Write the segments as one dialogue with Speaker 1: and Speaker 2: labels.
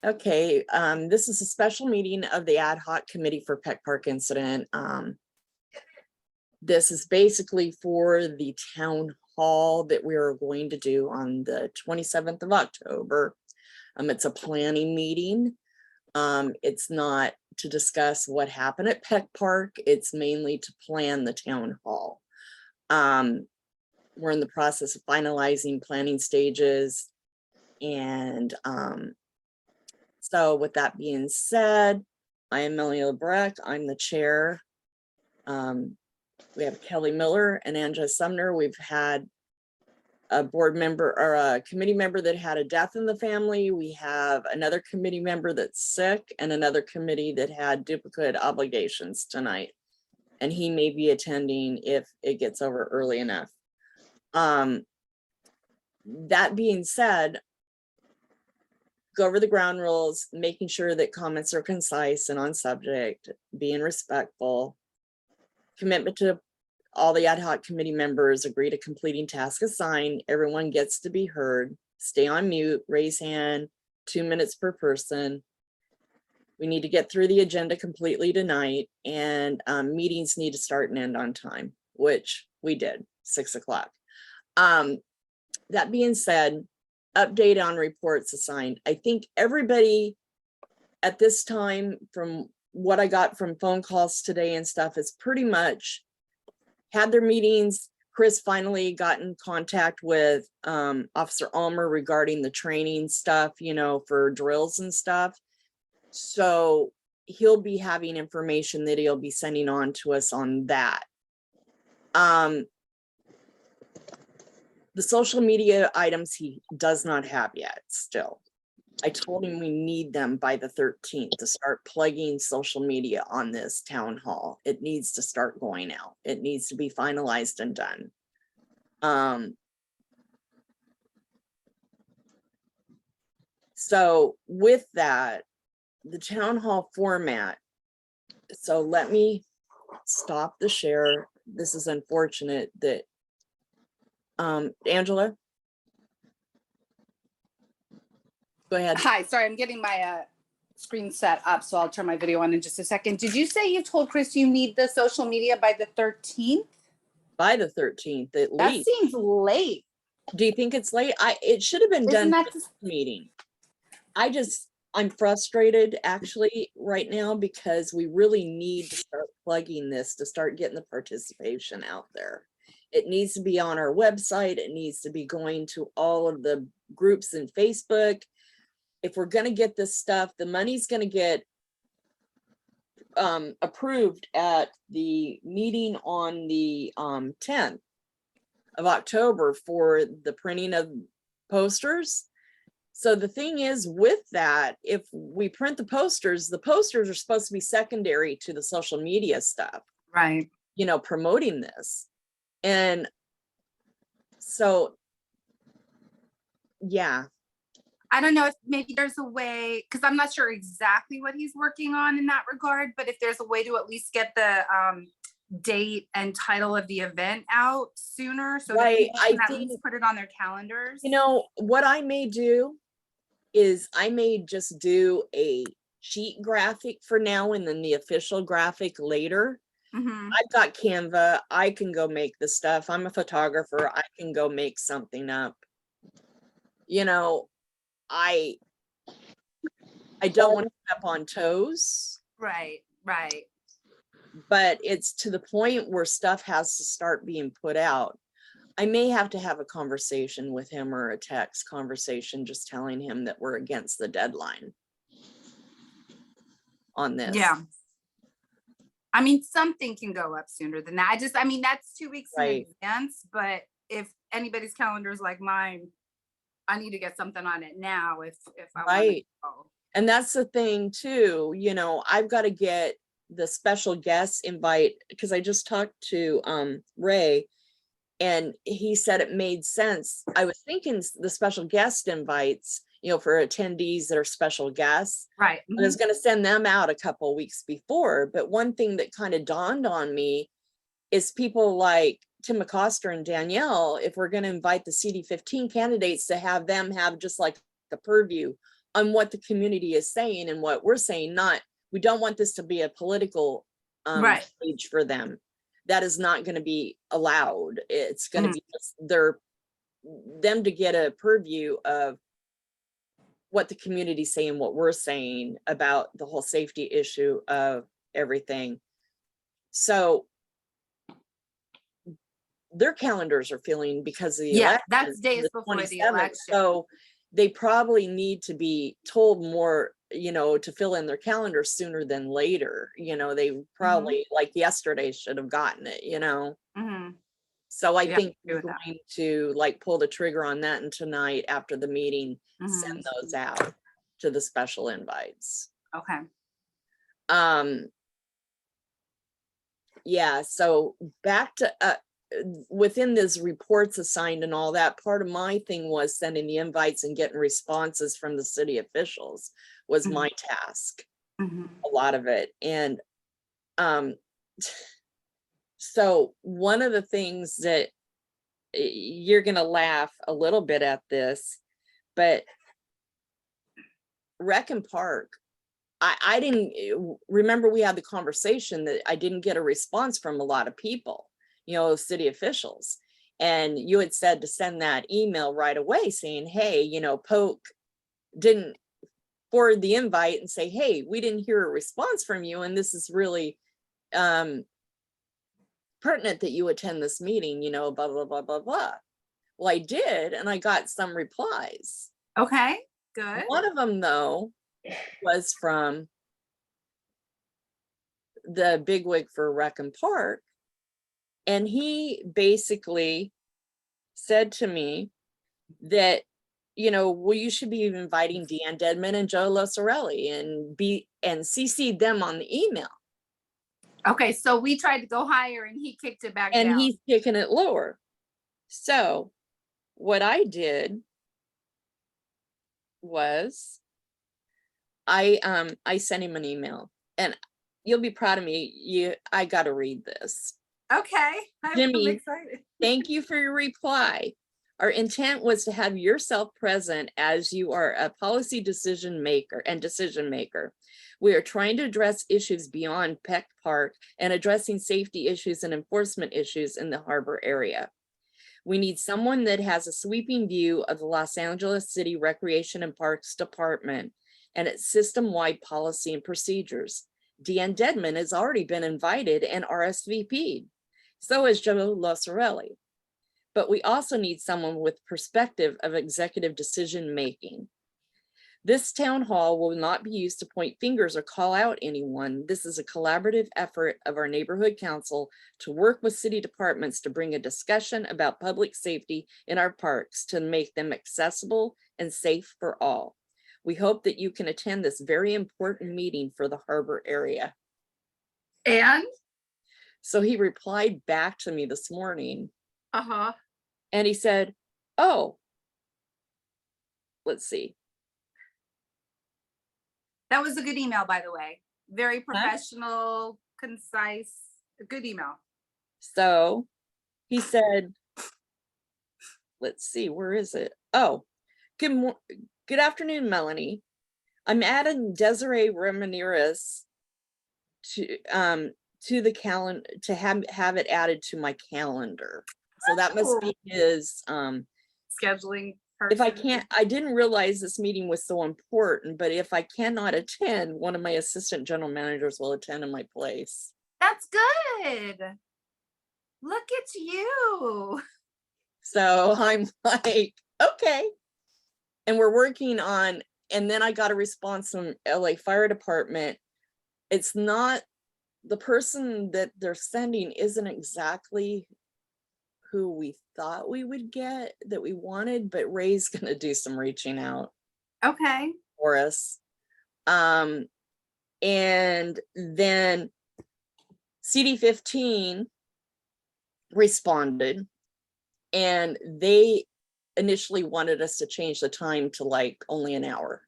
Speaker 1: Okay, this is a special meeting of the ad hoc committee for Peck Park incident. This is basically for the town hall that we are going to do on the 27th of October. It's a planning meeting. It's not to discuss what happened at Peck Park. It's mainly to plan the town hall. We're in the process of finalizing planning stages. And so with that being said, I am Melanie Lebrecht. I'm the chair. We have Kelly Miller and Angela Sumner. We've had a board member or a committee member that had a death in the family. We have another committee member that's sick and another committee that had duplicate obligations tonight. And he may be attending if it gets over early enough. That being said, go over the ground rules, making sure that comments are concise and on subject, being respectful, commitment to all the ad hoc committee members, agree to completing task assigned, everyone gets to be heard, stay on mute, raise hand, 2 minutes per person. We need to get through the agenda completely tonight, and meetings need to start and end on time, which we did, 6 o'clock. That being said, update on reports assigned. I think everybody at this time, from what I got from phone calls today and stuff, is pretty much had their meetings. Chris finally got in contact with Officer Ulmer regarding the training stuff, you know, for drills and stuff. So he'll be having information that he'll be sending on to us on that. The social media items he does not have yet still. I told him we need them by the 13th to start plugging social media on this town hall. It needs to start going out. It needs to be finalized and done. So with that, the town hall format. So let me stop the share. This is unfortunate that Angela, go ahead.
Speaker 2: Hi, sorry, I'm getting my screen set up, so I'll turn my video on in just a second. Did you say you told Chris you need the social media by the 13th?
Speaker 1: By the 13th, at least.
Speaker 2: That seems late.
Speaker 1: Do you think it's late? It should have been done for this meeting. I'm frustrated actually right now because we really need to start plugging this to start getting the participation out there. It needs to be on our website. It needs to be going to all of the groups in Facebook. If we're going to get this stuff, the money's going to get approved at the meeting on the 10th of October for the printing of posters. So the thing is with that, if we print the posters are supposed to be secondary to the social media stuff,
Speaker 2: right?
Speaker 1: You know, promoting this. And so, yeah.
Speaker 2: I don't know if maybe there's a way, because I'm not sure exactly what he's working on in that regard, but if there's a way to at least get the date and title of the event out sooner so that people can at least put it on their calendars. You
Speaker 1: know, what I may do is I may just do a sheet graphic for now and then the official graphic later. I've got Canva. I can go make the stuff. I'm a photographer. I can go make something up. You know, I don't want to step on toes.
Speaker 2: Right.
Speaker 1: But it's to the point where stuff has to start being put out. I may have to have a conversation with him or a text conversation, just telling him that we're against the deadline on this.
Speaker 2: Yeah. I mean, something can go up sooner than that. I mean, that's 2 weeks in advance, but if anybody's calendar is like mine, I need to get something on it now if I want to go.
Speaker 1: And that's the thing too, you know, I've got to get the special guest invite because I just talked to Ray and he said it made sense. I was thinking the special guest invites, you know, for attendees that are special guests.
Speaker 2: Right.
Speaker 1: I was going to send them out a couple of weeks before, but one thing that kind of dawned on me is people like Tim McCoster and Danielle, if we're going to invite the CD15 candidates to have them have just like a purview on what the community is saying and what we're saying, not, we don't want this to be a political
Speaker 2: Right.
Speaker 1: stage for them. That is not going to be allowed. It's going to be them to get a purview of what the community's saying, what we're saying about the whole safety issue of everything. So their calendars are filling because of the
Speaker 2: Yeah,
Speaker 1: election,
Speaker 2: that's days
Speaker 1: the
Speaker 2: before the
Speaker 1: 27th.
Speaker 2: election.
Speaker 1: So they probably need to be told more, you know, to fill in their calendar sooner than later. You know, they probably like yesterday should have gotten it, you know. So I think we're going to like pull the trigger on that, and tonight after the meeting, send those out to the special invites.
Speaker 2: Okay.
Speaker 1: Yeah, so back to within this reports assigned and all that, part of my thing was sending the invites and getting responses from the city officials was my task, a lot of it. And so one of the things that you're gonna laugh a little bit at this, but Rec and Park, I didn't remember, we had the conversation that I didn't get a response from a lot of people, you know, city officials. And you had said to send that email right away saying, hey, you know, Polk didn't forward the invite and say, hey, we didn't hear a response from you, and this is really pertinent that you attend this meeting, you know, blah, blah, blah, blah, blah. Well, I did, and I got some replies.
Speaker 2: Okay, good.
Speaker 1: One of them, though, was from the bigwig for Rec and Park. And he basically said to me that, you know, well, you should be inviting Deanne Dedman and Joe Losarelli and CC them on the email.
Speaker 2: Okay, so we tried to go higher and he kicked it back
Speaker 1: And
Speaker 2: down.
Speaker 1: he's kicking it lower. So what I did was I sent him an email, and you'll be proud of me. I got to read this.
Speaker 2: Okay, I'm
Speaker 1: Jimmy,
Speaker 2: excited.
Speaker 1: Thank you for your reply. Our intent was to have yourself present as you are a policy decision maker. We are trying to address issues beyond Peck Park and addressing safety issues and enforcement issues in the harbor area. We need someone that has a sweeping view of the Los Angeles City Recreation and Parks Department and its system-wide policy and procedures. Deanne Dedman has already been invited and RSVP'd. So is Joe Losarelli. But we also need someone with perspective of executive decision-making. This town hall will not be used to point fingers or call out anyone. This is a collaborative effort of our neighborhood council to work with city departments to bring a discussion about public safety in our parks to make them accessible and safe for all. We hope that you can attend this very important meeting for the harbor area.
Speaker 2: And?
Speaker 1: So he replied back to me this morning.
Speaker 2: Uh-huh.
Speaker 1: And he said, oh, let's see.
Speaker 2: That was a good email, by the way. Very professional, concise, a good email.
Speaker 1: So he said, let's see, where is it? Oh, good afternoon, Melanie. I'm adding Desiree Ramirez to the calendar to have it added to my calendar. So that must be his
Speaker 2: scheduling person.
Speaker 1: If I can't, I didn't realize this meeting was so important, but if I cannot attend, one of my assistant general managers will attend in my place.
Speaker 2: That's good. Look at you.
Speaker 1: So I'm like, okay. And we're working on, and then I got a response from LA Fire Department. It's not, the person that they're sending isn't exactly who we thought we would get, that we wanted, but Ray's gonna do some reaching out.
Speaker 2: Okay.
Speaker 1: For us. And then CD15 responded, and they initially wanted us to change the time to like only an hour.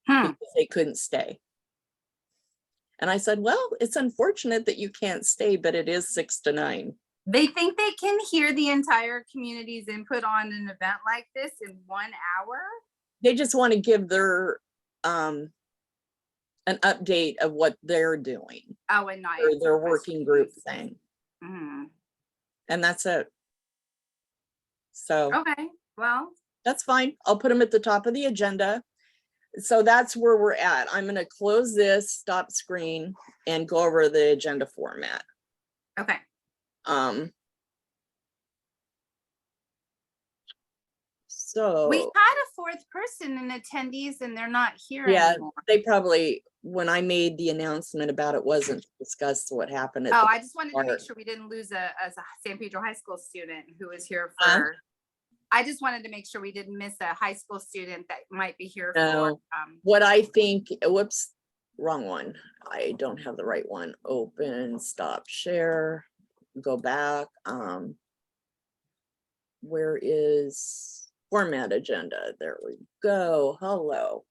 Speaker 1: Because they couldn't stay. And I said, well, it's unfortunate that you can't stay, but it is 6 to 9.
Speaker 2: They think they can hear the entire community's input on an event like this in 1 hour?
Speaker 1: They just want to give their, an update of what they're doing,
Speaker 2: Oh, and not
Speaker 1: or
Speaker 2: answer
Speaker 1: their working group thing,
Speaker 2: Mhm.
Speaker 1: and that's it. So
Speaker 2: Okay, well,
Speaker 1: that's fine. I'll put them at the top of the agenda. So that's where we're at. I'm gonna close this, stop screen, and go over the agenda format.
Speaker 2: okay.
Speaker 1: Um.
Speaker 2: We
Speaker 1: So,
Speaker 2: had a fourth person in attendees and they're not here
Speaker 1: yeah,
Speaker 2: anymore.
Speaker 1: they probably, when I made the announcement about it, wasn't to discuss what happened at
Speaker 2: Oh,
Speaker 1: the
Speaker 2: I just wanted to make
Speaker 1: park.
Speaker 2: sure we didn't lose a San Pedro High School student who was here
Speaker 1: Huh?
Speaker 2: for. I just wanted to make sure we didn't miss a high school student that might be here for.
Speaker 1: No. What I think, whoops, wrong one. I don't have the right one. Open, stop, share, go back. Where is format agenda? There we go. Hello.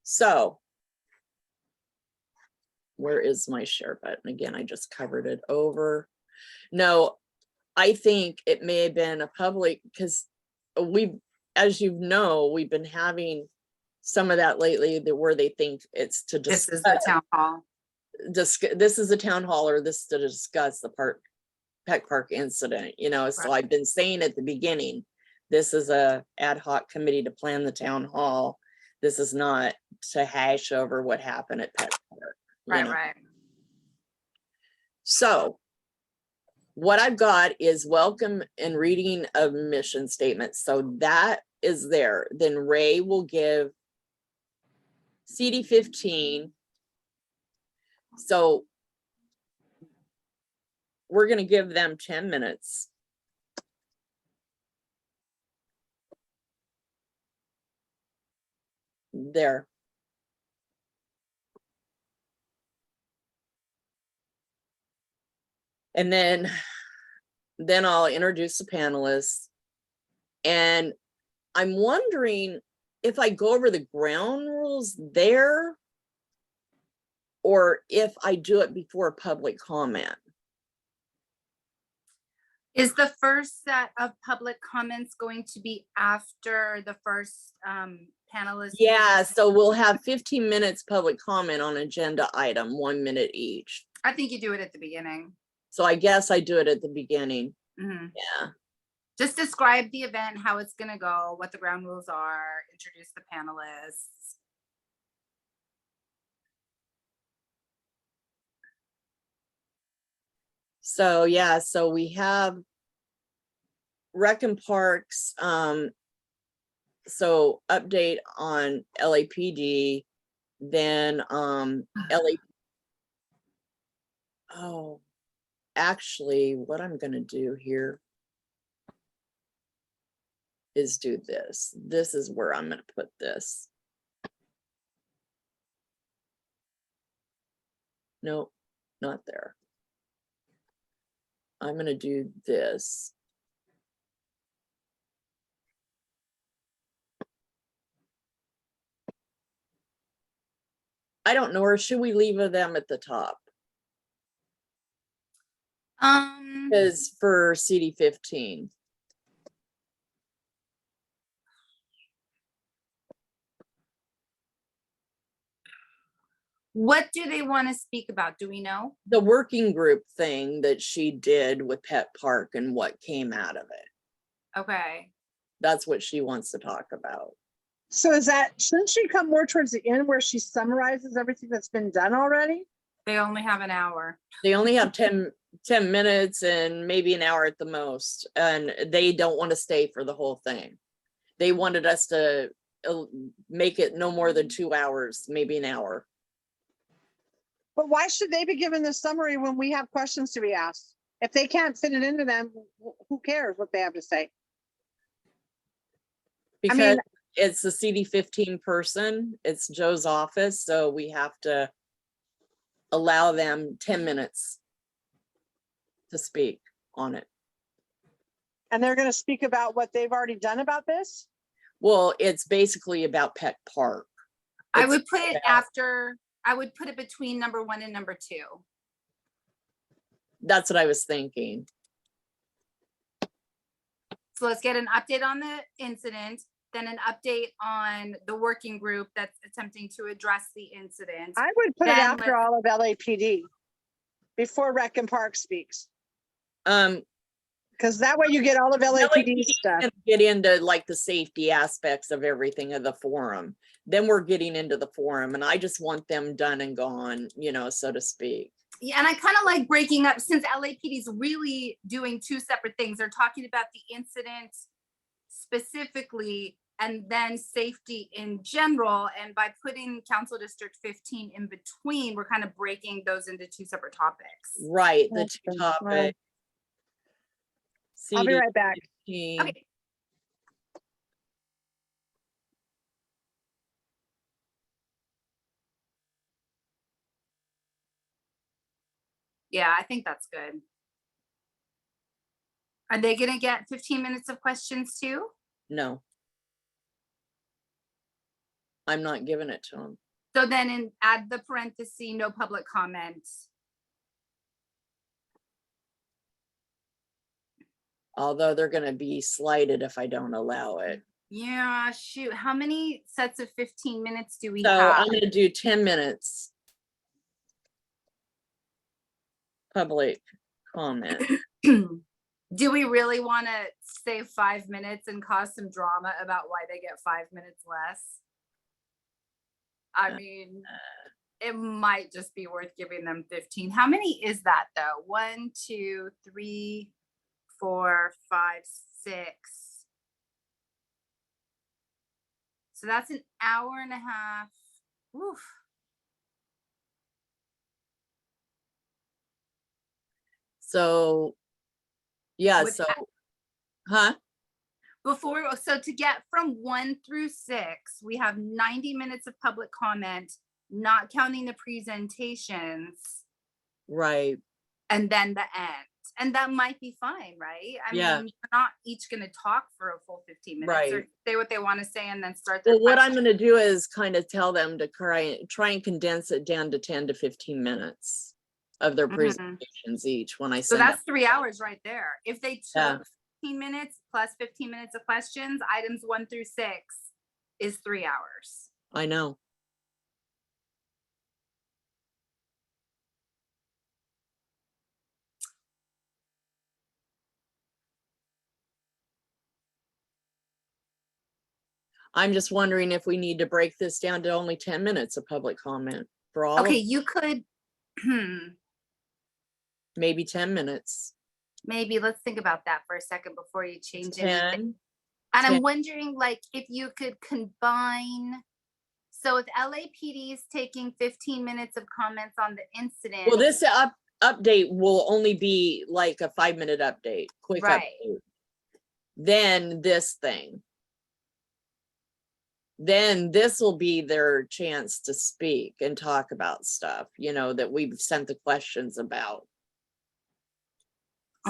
Speaker 1: So where is my share button? Again, I just covered it over. No, I think it may have been a public, because as you know, we've been having some of that lately, where they think it's to
Speaker 2: This
Speaker 1: discuss,
Speaker 2: is the town hall.
Speaker 1: this is a town hall, or this is to discuss the Peck Park incident, you know. So
Speaker 2: Right.
Speaker 1: I've been saying at the beginning, this is a ad hoc committee to plan the town hall. This is not to hash over what happened at Peck Park.
Speaker 2: Right, right.
Speaker 1: So what I've got is welcome and reading of mission statements. So that is there. Then Ray will give CD 15. So we're going to give them 10 minutes. There. And then I'll introduce the panelists. And I'm wondering if I go over the ground rules there, or if I do it before public comment.
Speaker 2: Is the first set of public comments going to be after the first panelist?
Speaker 1: Yeah, so we'll have 15 minutes public comment on agenda item, 1 minute each.
Speaker 2: I think you do it at the beginning.
Speaker 1: So I guess I do it at the beginning.
Speaker 2: Mhm.
Speaker 1: Yeah.
Speaker 2: Just describe the event, how it's going to go, what the ground rules are, introduce the panelists.
Speaker 1: So yeah, so we have Rec and Parks. So update on LAPD, then oh, actually what I'm gonna do here is do this. This is where I'm gonna put this. Nope, not there. I'm gonna do this. I don't know, or should we leave them at the top? Because for CD 15.
Speaker 2: What do they want to speak about? Do we know?
Speaker 1: The working group thing that she did with Pet Park and what came out of it.
Speaker 2: Okay.
Speaker 1: That's what she wants to talk about.
Speaker 3: So shouldn't she come more towards the end where she summarizes everything that's been done already?
Speaker 2: They only have an hour.
Speaker 1: They only have 10 minutes and maybe an hour at the most. And they don't want to stay for the whole thing. They wanted us to make it no more than 2 hours, maybe an hour.
Speaker 3: But why should they be given the summary when we have questions to be asked? If they can't fit it into them, who cares what they have to say?
Speaker 1: Because it's the CD 15 person, it's Joe's office, so we have to allow them 10 minutes to speak on it.
Speaker 3: And they're going to speak about what they've already done about this?
Speaker 1: Well, it's basically about Pet Park.
Speaker 2: I would put it after, I would put it between number 1 and number 2.
Speaker 1: That's what I was thinking.
Speaker 2: So let's get an update on the incident, then an update on the working group that's attempting to address the incident.
Speaker 3: I would put it
Speaker 2: Then
Speaker 3: after
Speaker 2: let's-
Speaker 3: all of LAPD, before Rec and Park speaks, because that way you get all of LAPD stuff.
Speaker 1: and get into like the safety aspects of everything of the forum. Then we're getting into the forum, and I just want them done and gone, you know, so to speak.
Speaker 2: Yeah, and I kind of like breaking up, since LAPD is really doing two separate things. They're talking about the incident specifically and then safety in general. And by putting Council District 15 in between, we're kind of breaking those into two separate topics.
Speaker 1: Right, the
Speaker 3: That's
Speaker 1: two
Speaker 3: good. Right.
Speaker 1: topics.
Speaker 3: I'll be right back.
Speaker 1: CD15.
Speaker 2: Okay. Yeah, I think that's good. Are they gonna get 15 minutes of questions too?
Speaker 1: No. I'm not giving it to them.
Speaker 2: So then add the parenthesis, no public comments.
Speaker 1: Although they're gonna be slighted if I don't allow it.
Speaker 2: Yeah, shoot. How many sets of 15 minutes do we
Speaker 1: So
Speaker 2: have?
Speaker 1: I'm gonna do 10 minutes. Public comment.
Speaker 2: Do we really want to save 5 minutes and cause some drama about why they get 5 minutes less? I mean, it might just be worth giving them 15. How many is that though? 1, 2, 3, 4, 5, 6. So that's an hour and a half. Oof.
Speaker 1: So, yeah,
Speaker 2: With
Speaker 1: so,
Speaker 2: that-
Speaker 1: huh?
Speaker 2: Before, so to get from 1 through 6, we have 90 minutes of public comment, not counting the presentations,
Speaker 1: Right,
Speaker 2: and then the end. And that might be fine, right? I
Speaker 1: Yeah.
Speaker 2: mean, we're not each going to talk for a full 15 minutes or
Speaker 1: Right.
Speaker 2: say what they want to say and then start their
Speaker 1: well, what I'm
Speaker 2: question.
Speaker 1: gonna do is kind of tell them to try and condense it down to 10 to 15 minutes of their
Speaker 2: Mhm.
Speaker 1: presentations each when I
Speaker 2: So
Speaker 1: send
Speaker 2: that's
Speaker 1: it.
Speaker 2: 3 hours right there. If they
Speaker 1: Yeah.
Speaker 2: took 15 minutes plus 15 minutes of questions, items 1 through 6 is 3 hours.
Speaker 1: I know. I'm just wondering if we need to break this down to only 10 minutes of public comment for all
Speaker 2: Okay,
Speaker 1: of,
Speaker 2: you could,
Speaker 1: maybe 10 minutes.
Speaker 2: maybe let's think about that for a second before you change anything.
Speaker 1: 10.
Speaker 2: And
Speaker 1: 10.
Speaker 2: I'm wondering, like, if you could combine, so if LAPD is taking 15 minutes of comments on the incident.
Speaker 1: Well, this update will only be like a 5-minute update, quick
Speaker 2: Right.
Speaker 1: update. Then this thing. Then this will be their chance to speak and talk about stuff, you know, that we've sent the questions about.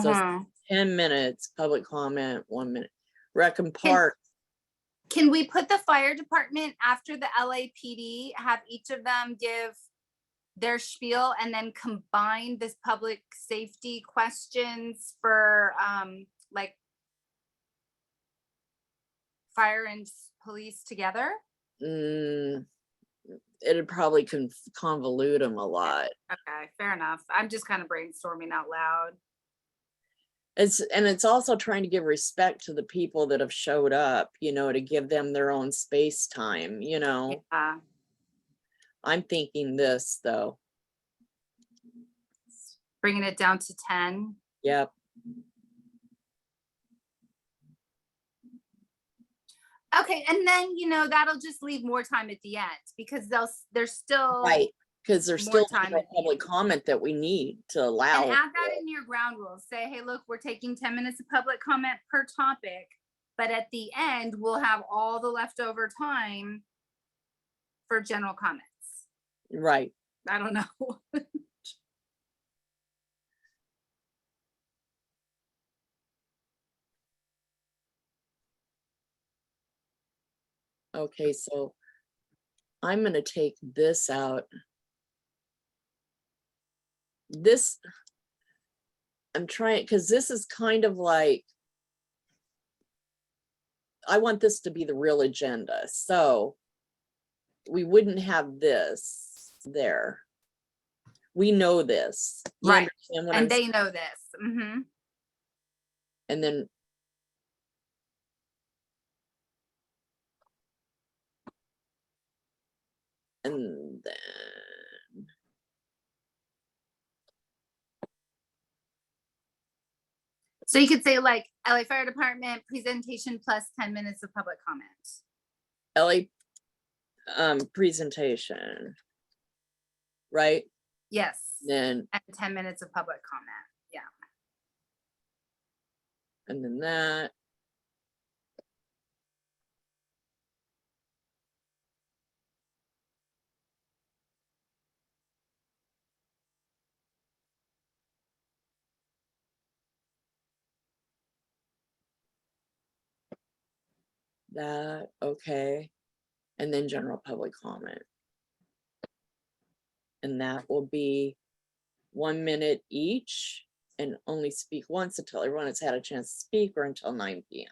Speaker 1: So
Speaker 2: Uh-huh.
Speaker 1: 10 minutes, public comment, 1 minute. Rec and Park,
Speaker 2: Can we put the fire department after the LAPD, have each of them give their spiel and then combine this public safety questions for like fire and police together?
Speaker 1: it'd probably convolute them a lot.
Speaker 2: Okay, fair enough. I'm just kind of brainstorming out loud.
Speaker 1: It's also trying to give respect to the people that have showed up, you know, to give them their own space time, you know.
Speaker 2: Yeah.
Speaker 1: I'm thinking this though.
Speaker 2: Bringing it down to 10.
Speaker 1: Yep.
Speaker 2: Okay, and then, you know, that'll just leave more time at the end because there's still.
Speaker 1: Right. Because there's
Speaker 2: more
Speaker 1: still
Speaker 2: time
Speaker 1: more
Speaker 2: at the
Speaker 1: public comment that we need to allow.
Speaker 2: And add that in your ground rules. Say, hey, look, we're taking 10 minutes of public comment per topic, but at the end, we'll have all the leftover time for general comments.
Speaker 1: Right.
Speaker 2: I don't know.
Speaker 1: Okay, so I'm gonna take this out. This, I'm trying, because this is kind of like I want this to be the real agenda, so we wouldn't have this there. We know this. You
Speaker 2: Right.
Speaker 1: understand what I'm
Speaker 2: And they
Speaker 1: saying?
Speaker 2: know this. Mhm.
Speaker 1: And then and then
Speaker 2: So you could say like LA Fire Department presentation plus 10 minutes of public comment.
Speaker 1: LA presentation, right?
Speaker 2: Yes.
Speaker 1: Then
Speaker 2: And 10 minutes of public comment. Yeah.
Speaker 1: and then that. That, okay. And then general public comment. And that will be 1 minute each and only speak once until everyone has had a chance to speak or until 9 p.m.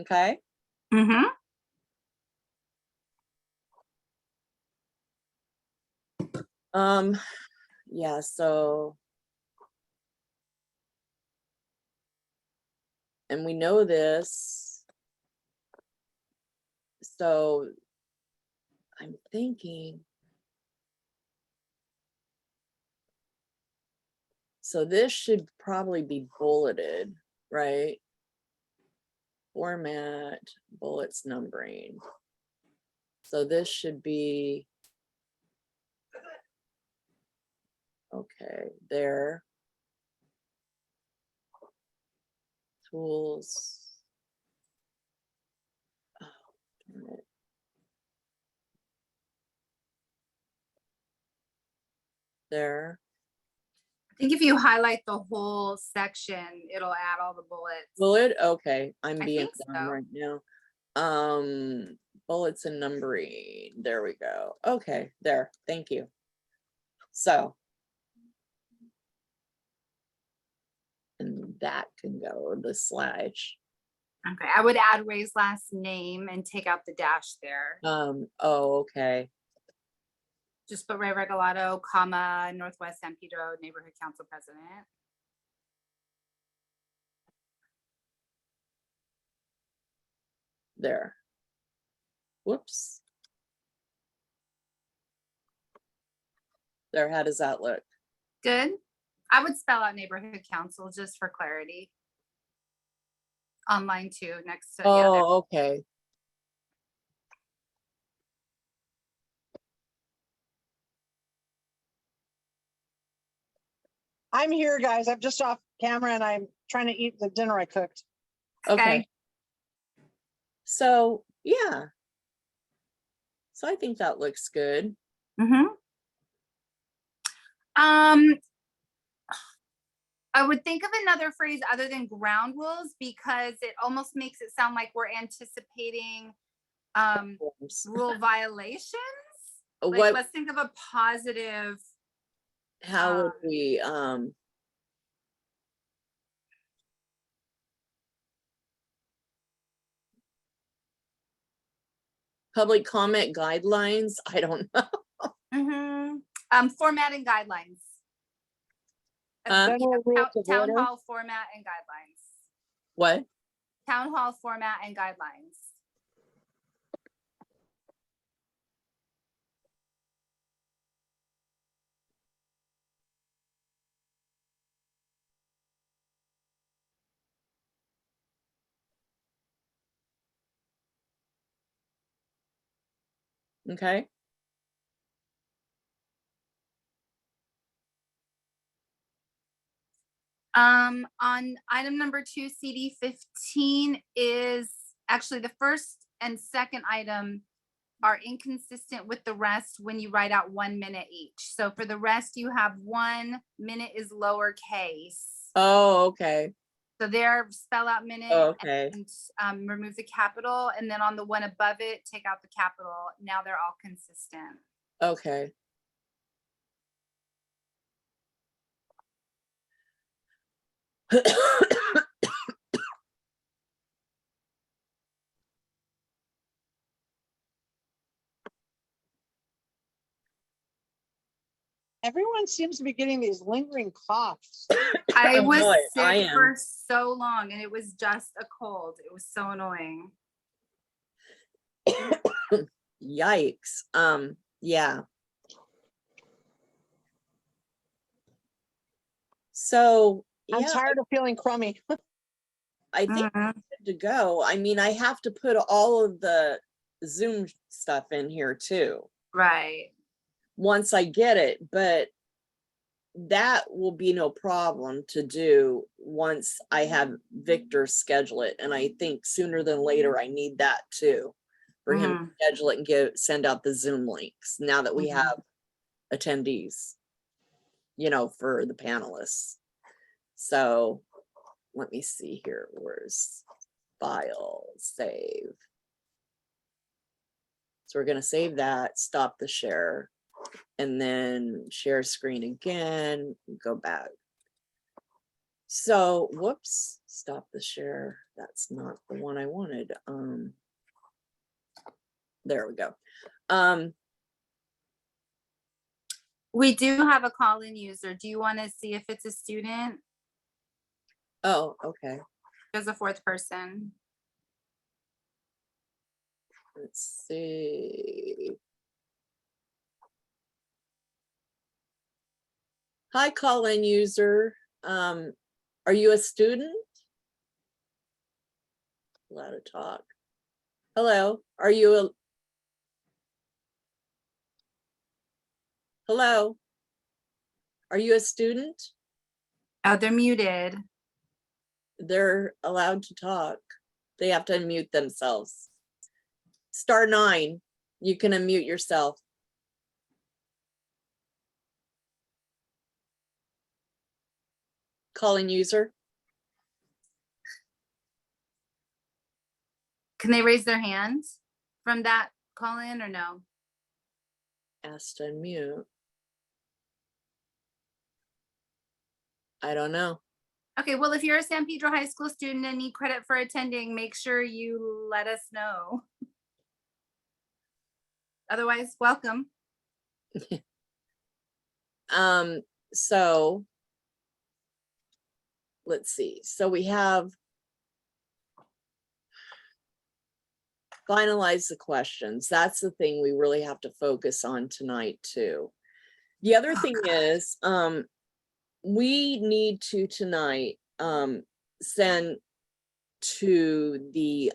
Speaker 1: Okay?
Speaker 2: Mm-hmm.
Speaker 1: Yeah, so and we know this. So I'm thinking, so this should probably be bulleted, right? Format, bullets, numbering. So this should be, okay, there. Tools. Oh, darn it. There.
Speaker 2: I think if you highlight the whole section, it'll add all the bullets.
Speaker 1: Bullet, okay, I'm
Speaker 2: I
Speaker 1: being
Speaker 2: think
Speaker 1: dumb
Speaker 2: so.
Speaker 1: right now. Bullets and numbering, there we go. Okay, there, thank you. So. And that can go the slash.
Speaker 2: Okay, I would add Ray's last name and take out the dash there.
Speaker 1: Oh, okay.
Speaker 2: Just put Ray Regalado, comma, Northwest San Pedro Neighborhood Council President.
Speaker 1: There. Whoops. There, how does that look?
Speaker 2: Good. I would spell out neighborhood council just for clarity. Online too, next to, yeah, there.
Speaker 1: Oh, okay.
Speaker 3: I'm here, guys. I'm just off camera and I'm trying to eat the dinner I cooked.
Speaker 1: Okay. So, yeah. So I think that looks good.
Speaker 2: Mm-hmm. I would think of another phrase other than ground rules because it almost makes it sound like we're anticipating rule violations. Like,
Speaker 1: What,
Speaker 2: let's think of a positive.
Speaker 1: how would we, public comment guidelines? I don't know.
Speaker 2: Formatting guidelines.
Speaker 3: General rules of
Speaker 2: Town
Speaker 3: order.
Speaker 2: hall format and guidelines.
Speaker 1: What?
Speaker 2: Town hall format and guidelines.
Speaker 1: Okay.
Speaker 2: On item number 2, CD 15 is actually the first and second item are inconsistent with the rest when you write out 1 minute each. So for the rest, you have 1 minute is lowercase.
Speaker 1: Oh, okay.
Speaker 2: So there, spell out minute
Speaker 1: Okay.
Speaker 2: and remove the capital. And then on the one above it, take out the capital. Now they're all consistent.
Speaker 1: Okay.
Speaker 3: Everyone seems to be getting these lingering coughs.
Speaker 2: I
Speaker 1: I
Speaker 2: was
Speaker 1: know it. I
Speaker 2: sick
Speaker 1: am.
Speaker 2: for so long and it was just a cold. It was so annoying.
Speaker 1: Yikes. Yeah. So,
Speaker 3: I'm
Speaker 1: yeah,
Speaker 3: tired of feeling crummy.
Speaker 1: I think
Speaker 2: Mhm.
Speaker 1: good to go. I mean, I have to put all of the Zoom stuff in here too,
Speaker 2: Right.
Speaker 1: once I get it, but that will be no problem to do once I have Victor schedule it. And I think sooner than later, I need that too, for him to schedule it and send out the Zoom links now that we
Speaker 2: Mhm.
Speaker 1: have attendees, you know, for the panelists. So let me see here. Where's file, save? So we're going to save that, stop the share, and then share screen again, go back. So, whoops, stop the share. That's not the one I wanted. There we go.
Speaker 2: We do have a call-in user. Do you want to see if it's a student?
Speaker 1: Oh, okay.
Speaker 2: There's a fourth person.
Speaker 1: Let's see. Hi, call-in user. Are you a student? Allowed to talk. Hello, are you a hello? Are you a student?
Speaker 2: Oh, they're muted.
Speaker 1: They're allowed to talk. They have to unmute themselves. *9, you can unmute yourself. Calling user.
Speaker 2: Can they raise their hands from that call-in or no?
Speaker 1: Asked to unmute. I don't know.
Speaker 2: Okay, well, if you're a San Pedro High School student and need credit for attending, make sure you let us know. Otherwise, welcome.
Speaker 1: So let's see. So we have finalize the questions. That's the thing we really have to focus on tonight too. The other thing is, we need to tonight send to the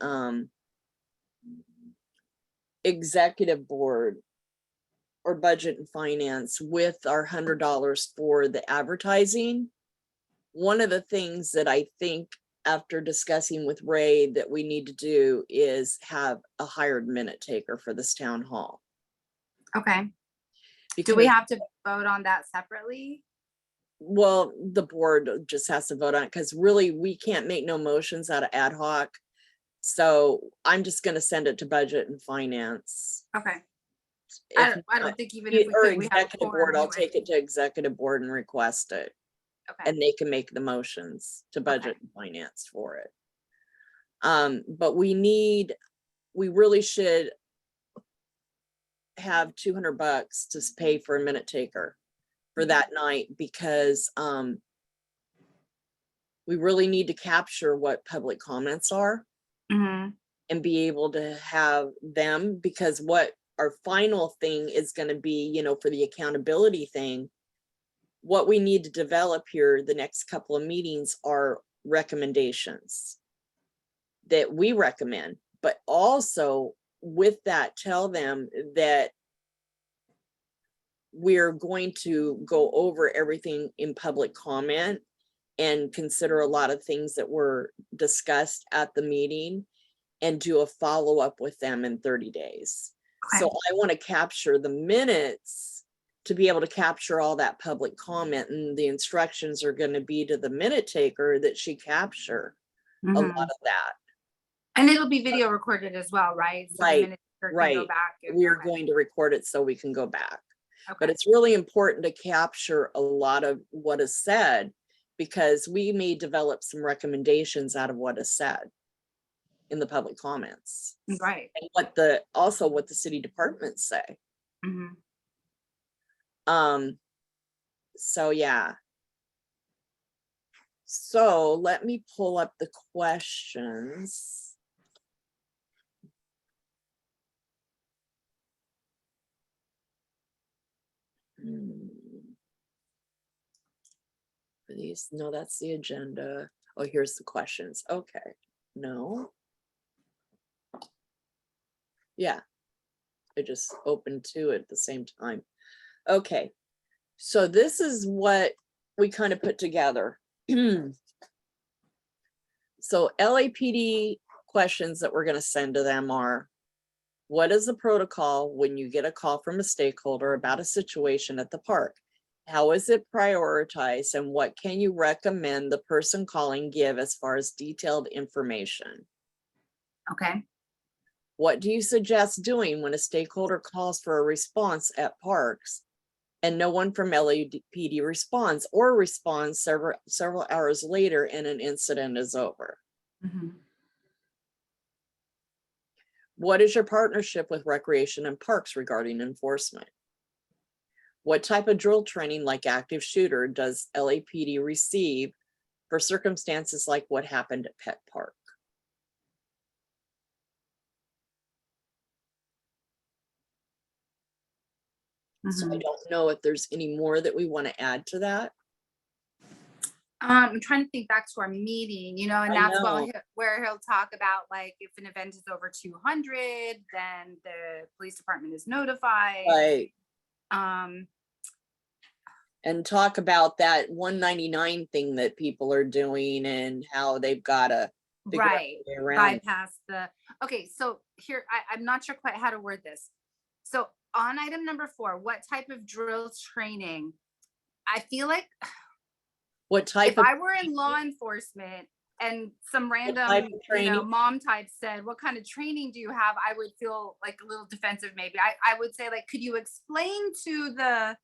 Speaker 1: executive board or budget and finance with our $100 for the advertising. One of the things that I think after discussing with Ray that we need to do is have a hired minute taker for this town hall.
Speaker 2: Okay.
Speaker 1: Because,
Speaker 2: Do we have to vote on that separately?
Speaker 1: well, the board just has to vote on it because really we can't make no motions out of ad hoc. So I'm just going to send it to budget and finance.
Speaker 2: Okay.
Speaker 1: If
Speaker 2: I don't think even if we
Speaker 1: or
Speaker 2: could, we have a
Speaker 1: executive
Speaker 2: quorum
Speaker 1: board, I'll
Speaker 2: anyway.
Speaker 1: take it to executive board and request it.
Speaker 2: Okay.
Speaker 1: And they can make the motions to budget and finance for it. But we really should have $200 to pay for a minute taker for that night because we really need to capture what public comments are
Speaker 2: Mhm.
Speaker 1: and be able to have them, because what our final thing is going to be, you know, for the accountability thing, what we need to develop here the next couple of meetings are recommendations that we recommend, but also with that, tell them that we're going to go over everything in public comment and consider a lot of things that were discussed at the meeting and do a follow-up with them in 30 days. So I want to capture the minutes to be able to capture all that public comment, and the instructions are going to be to the minute taker that she capture a lot of that.
Speaker 2: And it'll be video recorded as well, right? So
Speaker 1: Right,
Speaker 2: the minute taker can go
Speaker 1: right.
Speaker 2: back and-
Speaker 1: We're
Speaker 2: okay.
Speaker 1: going to record it so we can go back.
Speaker 2: Okay.
Speaker 1: But it's really important to capture a lot of what is said, because we may develop some recommendations out of what is said in the public comments.
Speaker 2: Right.
Speaker 1: And also what the city departments say.
Speaker 2: Mhm.
Speaker 1: So, yeah. So let me pull up the questions. For these, no, that's the agenda. Oh, here's the questions. Okay, no. Yeah, I just opened two at the same time. Okay, so this is what we kind of put together. So LAPD questions that we're going to send to them are, what is the protocol when you get a call from a stakeholder about a situation at the park? How is it prioritized, and what can you recommend the person calling give as far as detailed information?
Speaker 2: Okay.
Speaker 1: What do you suggest doing when a stakeholder calls for a response at parks and no one from LAPD responds, or responds several hours later and an incident is over?
Speaker 2: Mhm.
Speaker 1: What is your partnership with Recreation and Parks regarding enforcement? What type of drill training, like active shooter, does LAPD receive for circumstances like what happened at Pet Park? So I
Speaker 2: Mhm.
Speaker 1: don't know if there's any more that we want to add to that.
Speaker 2: I'm trying to think back to our meeting, and
Speaker 1: I
Speaker 2: that's
Speaker 1: know.
Speaker 2: where he'll talk about, like, if an event is over 200, then the police department is notified.
Speaker 1: Right.
Speaker 2: Um,
Speaker 1: And talk about that 199 thing that people are doing and how they've got to figure out
Speaker 2: right.
Speaker 1: a way around it.
Speaker 2: Bypass okay. So here, I'm not sure quite how to word this. So on item number 4, what type of drill training? I feel like
Speaker 1: What type
Speaker 2: if
Speaker 1: of
Speaker 2: I were in law enforcement and some
Speaker 1: type
Speaker 2: random,
Speaker 1: of training?
Speaker 2: mom type said, what kind of training do you have? I would feel like a little defensive. Maybe I would say, like, could you explain to the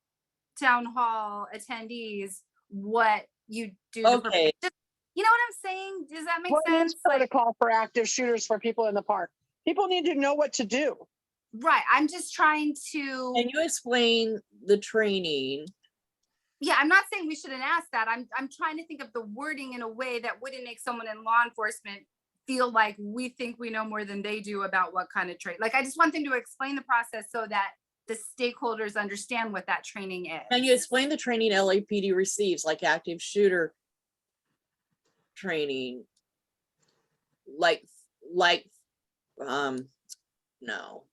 Speaker 2: town hall attendees what you do to prepare?
Speaker 1: Okay.
Speaker 2: Just, you know what I'm saying? Does that make
Speaker 3: What
Speaker 2: sense?
Speaker 3: is
Speaker 2: Like,
Speaker 3: protocol for active shooters for people in the park? People need to know what to do.
Speaker 2: right. I'm just trying to,
Speaker 1: Can you explain the training?
Speaker 2: yeah, I'm not saying we shouldn't ask that. I'm trying to think of the wording in a way that wouldn't make someone in law enforcement feel like we think we know more than they do about what kind of trade. Like, I just want them to explain the process so that the stakeholders understand what that training is.
Speaker 1: Can you explain the training LAPD receives, like active shooter training? Like, no.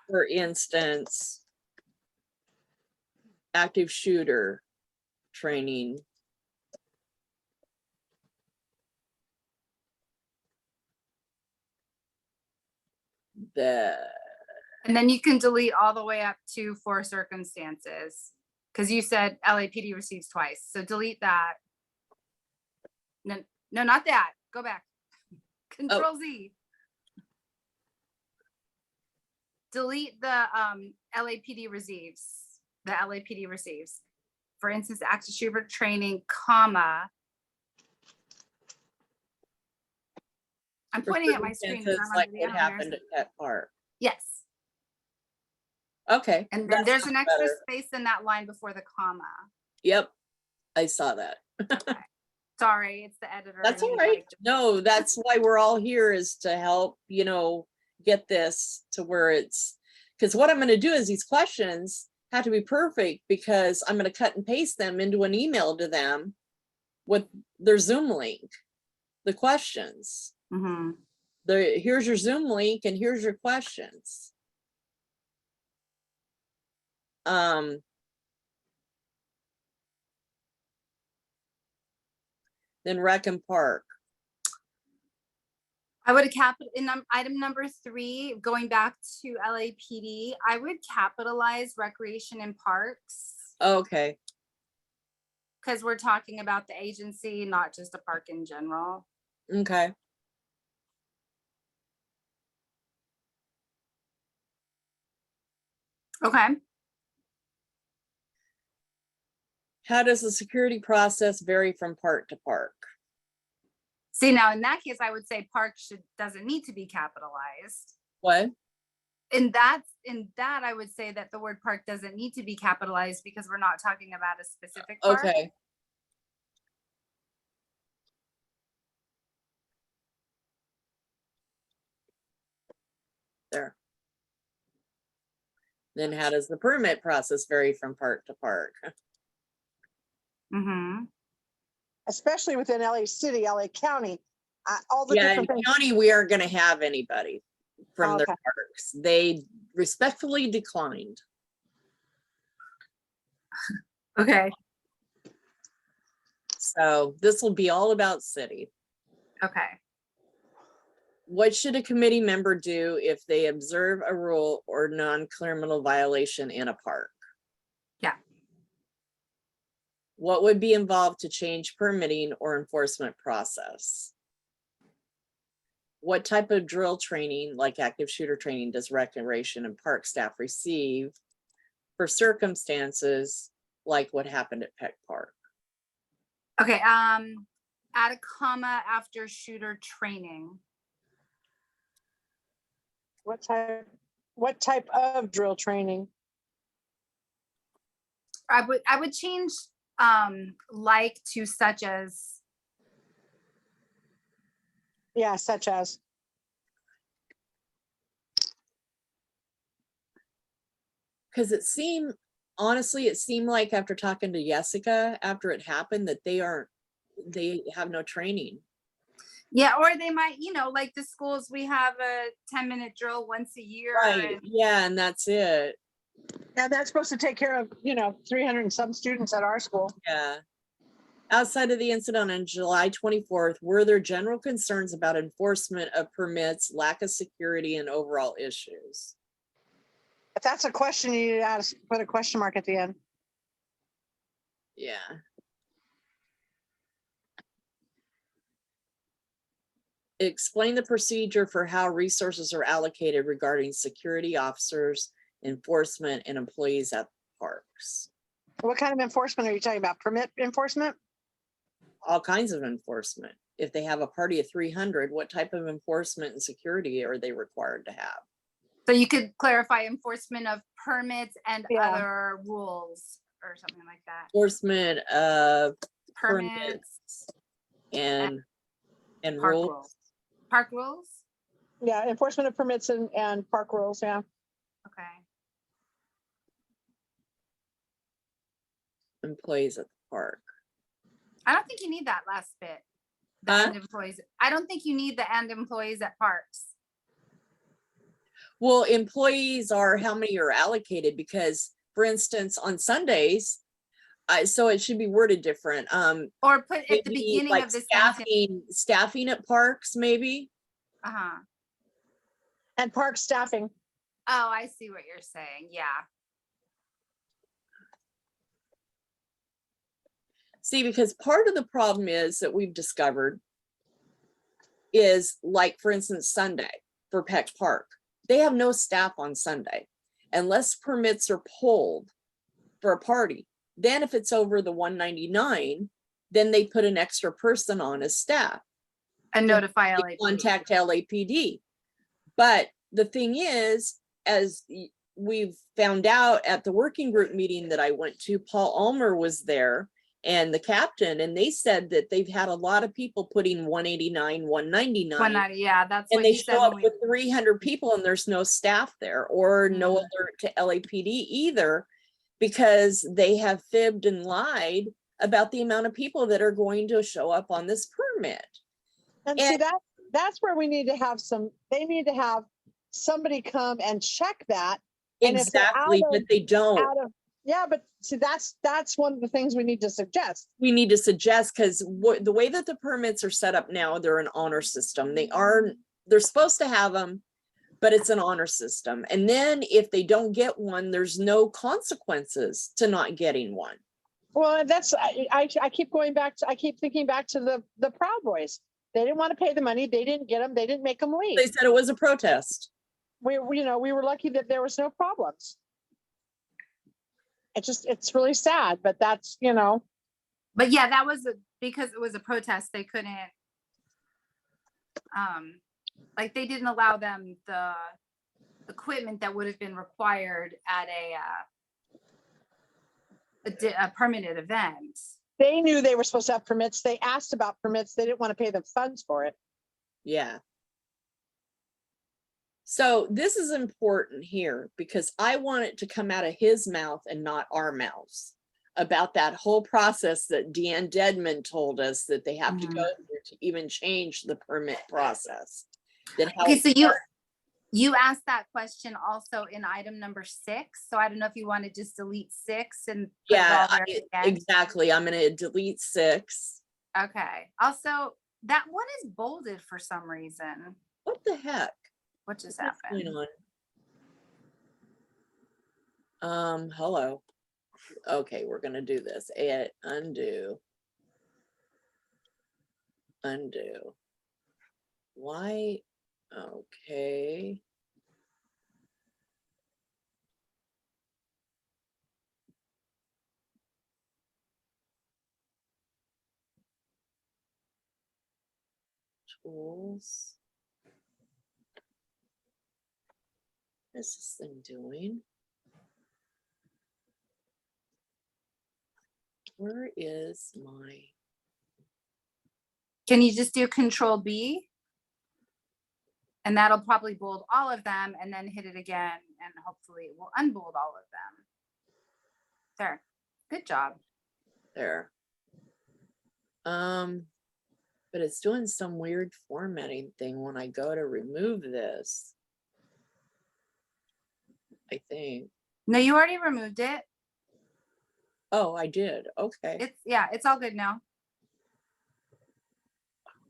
Speaker 1: For instance, active shooter training.
Speaker 2: And then you can delete all the way up to for circumstances, because you said LAPD receives twice. So delete that. No, no, not that. Go back. Control Z. Delete the LAPD receives. The LAPD receives. For instance, active shooter training, comma. I'm
Speaker 1: for
Speaker 2: pointing at my screen.
Speaker 1: circumstances like what happened at Pet Park.
Speaker 2: Yes.
Speaker 1: Okay.
Speaker 2: And then
Speaker 1: that
Speaker 2: there's
Speaker 1: sounds
Speaker 2: an extra
Speaker 1: better.
Speaker 2: space in that line before the comma.
Speaker 1: Yep, I saw that.
Speaker 2: Sorry, it's the editor.
Speaker 1: That's
Speaker 2: and
Speaker 1: all
Speaker 2: he's
Speaker 1: right.
Speaker 2: like,
Speaker 1: No, that's why we're all here, is to help, get this to where it's, because what I'm going to do is these questions have to be perfect, because I'm going to cut and paste them into an email to them with their Zoom link, the questions.
Speaker 2: mm-hmm.
Speaker 1: Here's your Zoom link and here's your questions. Then Rec and Park.
Speaker 2: I would have in item number 3, going back to LAPD, I would capitalize recreation and parks,
Speaker 1: Okay.
Speaker 2: because we're talking about the agency, not just a park in general.
Speaker 1: Okay.
Speaker 2: Okay.
Speaker 1: How does the security process vary from park to park?
Speaker 2: See, now in that case, I would say park doesn't need to be capitalized.
Speaker 1: What?
Speaker 2: in that, I would say that the word park doesn't need to be capitalized because we're not talking about a specific park.
Speaker 1: Okay. There. Then how does the permit process vary from park to park?
Speaker 2: Mm-hmm.
Speaker 3: Especially within LA City, LA County, all the
Speaker 1: Yeah, in
Speaker 3: different things.
Speaker 1: county, we aren't gonna have anybody from their
Speaker 3: Okay.
Speaker 1: parks. They respectfully declined.
Speaker 2: Okay.
Speaker 1: So this will be all about city.
Speaker 2: Okay.
Speaker 1: What should a committee member do if they observe a rule or non-criminal violation in a park?
Speaker 2: Yeah.
Speaker 1: What would be involved to change permitting or enforcement process? What type of drill training, like active shooter training, does recreation and park staff receive for circumstances like what happened at Peck Park?
Speaker 2: Okay. Add a comma after shooter training.
Speaker 3: What type of drill training?
Speaker 2: I would change like to such as.
Speaker 3: Yeah, such as.
Speaker 1: Because honestly, it seemed like after talking to Jessica, after it happened, that they have no training.
Speaker 2: Yeah, or they might, like the schools, we have a 10-minute drill once a year.
Speaker 1: Right, yeah, and that's it.
Speaker 3: Now that's supposed to take care of, 300 and some students at our school.
Speaker 1: Yeah. Outside of the incident on July 24th, were there general concerns about enforcement of permits, lack of security, and overall issues?
Speaker 3: If that's a question, you need to ask, put a question mark at the end.
Speaker 1: Yeah. Explain the procedure for how resources are allocated regarding security officers, enforcement, and employees at parks.
Speaker 3: What kind of enforcement are you talking about? Permit enforcement?
Speaker 1: All kinds of enforcement. If they have a party of 300, what type of enforcement and security are they required to have?
Speaker 2: So you could clarify enforcement of permits and
Speaker 3: Yeah.
Speaker 2: other rules or something like that.
Speaker 1: Enforcement of
Speaker 2: Permits
Speaker 1: and
Speaker 2: park
Speaker 1: rules.
Speaker 2: rules. Park rules?
Speaker 3: Yeah, enforcement of permits and park rules, yeah.
Speaker 2: Okay.
Speaker 1: Employees at the park.
Speaker 2: I don't think you need that last bit. The
Speaker 1: Huh?
Speaker 2: and employees. I don't think you need the and employees at parks.
Speaker 1: Well, employees are how many are allocated, because for instance, on Sundays, so it should be worded different.
Speaker 2: Or put at the
Speaker 1: Maybe
Speaker 2: beginning
Speaker 1: like
Speaker 2: of the sentence.
Speaker 1: staffing at parks, maybe.
Speaker 2: Uh-huh.
Speaker 3: And park staffing.
Speaker 2: Oh, I see what you're saying. Yeah.
Speaker 1: See, because part of the problem is that we've discovered is, like, for instance, Sunday for Peck Park, they have no staff on Sunday unless permits are pulled for a party. Then if it's over the 199, then they put an extra person on as staff.
Speaker 2: And notify
Speaker 1: They
Speaker 2: LAPD.
Speaker 1: contact LAPD. But the thing is, as we've found out at the working group meeting that I went to, Paul Ulmer was there and the captain, and they said that they've had a lot of people putting 189, 199.
Speaker 2: 190, yeah, that's
Speaker 1: And
Speaker 2: what
Speaker 1: they
Speaker 2: he said
Speaker 1: show up
Speaker 2: when we.
Speaker 1: with 300 people and there's no staff there, or no
Speaker 2: Mhm.
Speaker 1: alert to LAPD either, because they have fibbed and lied about the amount of people that are going to show up on this permit.
Speaker 3: And see, that's where we need to have they need to have somebody come and check that. And if they're
Speaker 1: Exactly, but they don't.
Speaker 3: Yeah, but see, that's one of the things we need to suggest.
Speaker 1: We need to suggest, because the way that the permits are set up now, they're an honor system. They're supposed to have them, but it's an honor system. And then if they don't get one, there's no consequences to not getting one.
Speaker 3: Well, I keep I keep thinking back to the Proud Boys. They didn't want to pay the money. They didn't get them. They didn't make them leave.
Speaker 1: They said it was a protest.
Speaker 3: We were lucky that there was no problems. It's really sad, but that's,
Speaker 2: But yeah, that was because it was a protest. They couldn't, like they didn't allow them equipment that would have been required at a permitted event.
Speaker 3: They knew they were supposed to have permits. They asked about permits. They didn't want to pay the funds for it.
Speaker 1: Yeah. So this is important here because I want it to come out of his mouth and not our mouths about that whole process that Deanne Dedman told us that they have to go through to even change the permit process. That
Speaker 2: Okay, so you asked that question also in item number 6. So I don't know if you want to just delete 6 and put it all there again.
Speaker 1: Exactly. I'm going to delete 6.
Speaker 2: Okay. Also, that one is bolded for some reason.
Speaker 1: What the heck?
Speaker 2: What just
Speaker 1: What's
Speaker 2: happened?
Speaker 1: going on? Hello. Okay, we're gonna do this. Undo. Why? Okay. Tools. What is this thing doing? Where is my?
Speaker 2: Can you just do Control B? And that'll probably bold all of them and then hit it again. And hopefully it will unbold all of them. There. Good job.
Speaker 1: There. But it's doing some weird formatting thing when I go to remove this. I think.
Speaker 2: No, you already removed it.
Speaker 1: Oh, I did. Okay.
Speaker 2: It's all good now.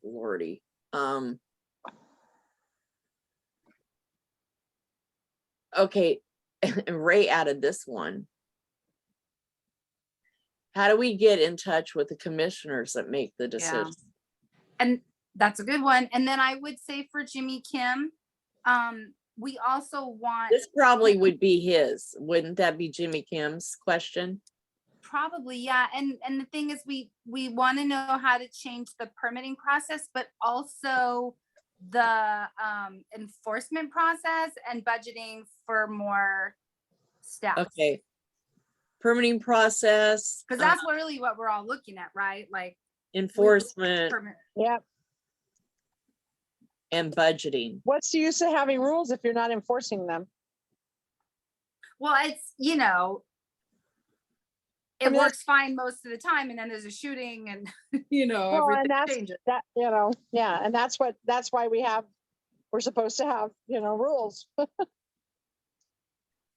Speaker 1: Lordy. Okay. Ray added this one. How do we get in touch with the commissioners that make the decision?
Speaker 2: And that's a good one. And then I would say for Jimmy Kim, we also want.
Speaker 1: This probably would be his. Wouldn't that be Jimmy Kim's question?
Speaker 2: Probably, yeah. And the thing is, we want to know how to change the permitting process, but also the enforcement process and budgeting for more staff.
Speaker 1: Okay. Permitting process.
Speaker 2: Because that's really what we're all looking at, right? Like
Speaker 1: enforcement.
Speaker 3: Yep.
Speaker 1: And budgeting.
Speaker 3: What's the use of having rules if you're not enforcing them?
Speaker 2: Well, it's, it works fine most of the time, and then there's a shooting, and everything changes.
Speaker 3: That, yeah, and that's why we're supposed to have, rules.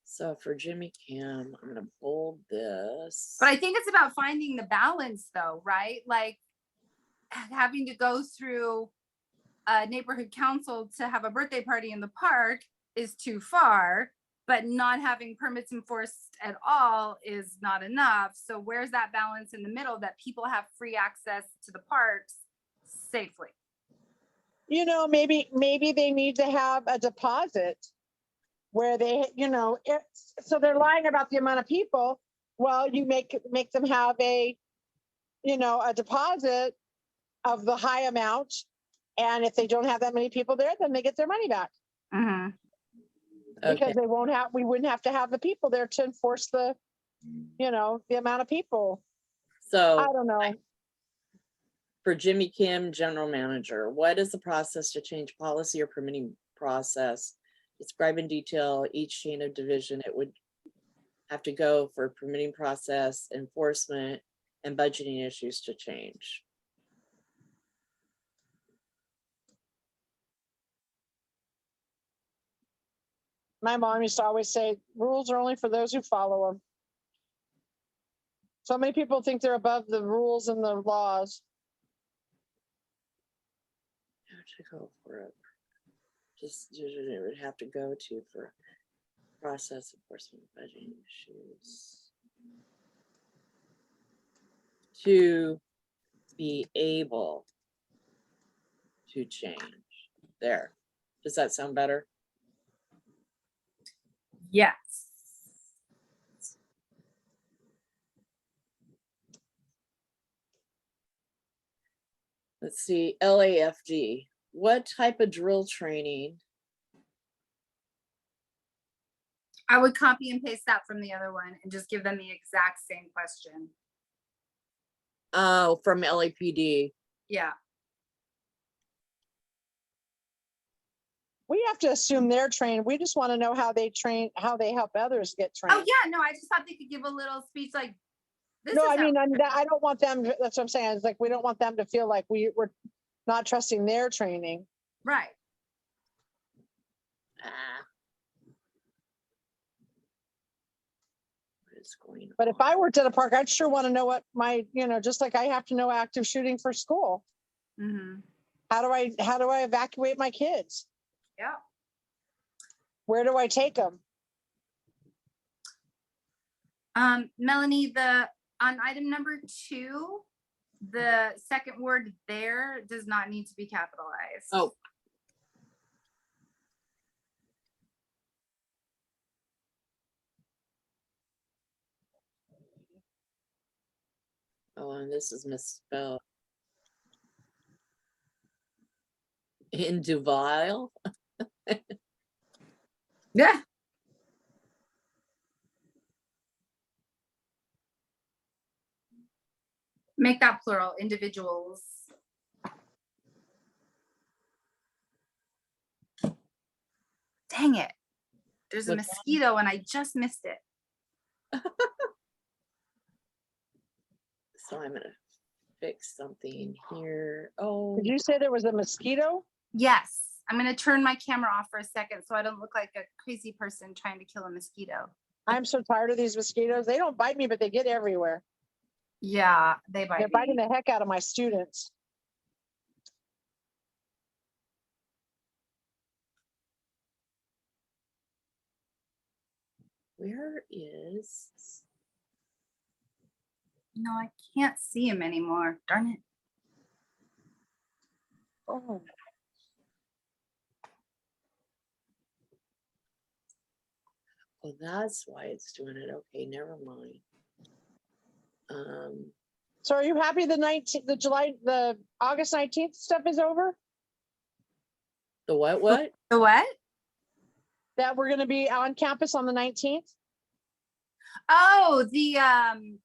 Speaker 1: So for Jimmy Kim, I'm gonna bold this.
Speaker 2: But I think it's about finding the balance, though, right? Like having to go through a neighborhood council to have a birthday party in the park is too far, but not having permits enforced at all is not enough. So where's that balance in the middle that people have free access to the parks safely?
Speaker 3: Maybe they need to have a deposit where they, so they're lying about the amount of people. Well, you make them have a deposit of the high amount. And if they don't have that many people there, then they get their money back.
Speaker 2: Mm-hmm.
Speaker 3: Because we wouldn't have to have the people there to enforce the amount of people.
Speaker 1: So
Speaker 3: I don't know.
Speaker 1: For Jimmy Kim, general manager, what is the process to change policy or permitting process? Describe in detail each chain of division it would have to go for permitting process, enforcement, and budgeting issues to change.
Speaker 3: My mom used to always say, rules are only for those who follow them. So many people think they're above the rules and the laws.
Speaker 1: To go for it. Just it would have to go to for process, enforcement, budgeting issues. To be able to change. There. Does that sound better?
Speaker 2: Yes.
Speaker 1: Let's see, LAFD. What type of drill training
Speaker 2: I would copy and paste that from the other one and just give them the exact same question.
Speaker 1: Oh, from LAPD.
Speaker 2: Yeah.
Speaker 3: We have to assume they're trained. We just want to know how they train, how they help others get trained.
Speaker 2: Oh yeah, no, I just thought they could give a little speech like this.
Speaker 3: No,
Speaker 2: is
Speaker 3: I
Speaker 2: how-
Speaker 3: mean, I don't want them, that's what I'm saying. It's like, we don't want them to feel like we're not trusting their training.
Speaker 2: right.
Speaker 1: Ah. What is going
Speaker 3: But
Speaker 1: on?
Speaker 3: if I worked at a park, I'd sure want to know what my, just like I have to know active shooting for school.
Speaker 2: Mm-hmm.
Speaker 3: How do I evacuate my kids?
Speaker 2: Yeah.
Speaker 3: Where do I take them?
Speaker 2: Melanie, on item number 2, the second word there does not need to be capitalized.
Speaker 1: Oh. Oh, and this is misspelled. In Duval.
Speaker 2: Yeah. Make that plural, individuals. Dang it. There's a
Speaker 1: What's that?
Speaker 2: mosquito and I just missed it.
Speaker 1: So I'm gonna fix something here. Oh,
Speaker 3: Did you say there was a mosquito?
Speaker 2: Yes. I'm going to turn my camera off for a second so I don't look like a crazy person trying to kill a mosquito.
Speaker 3: I'm so tired of these mosquitoes. They don't bite me, but they get everywhere.
Speaker 2: Yeah, they
Speaker 3: They're
Speaker 2: bite
Speaker 3: biting
Speaker 2: me.
Speaker 3: the heck out of my students.
Speaker 1: where is?
Speaker 2: No, I can't see him anymore. Darn it.
Speaker 3: Oh,
Speaker 1: Oh, that's why it's doing it. Okay, never mind.
Speaker 3: so are you happy the August 19th stuff is over?
Speaker 1: The what?
Speaker 2: The what?
Speaker 3: That we're going to be on campus on the 19th?
Speaker 2: Oh, the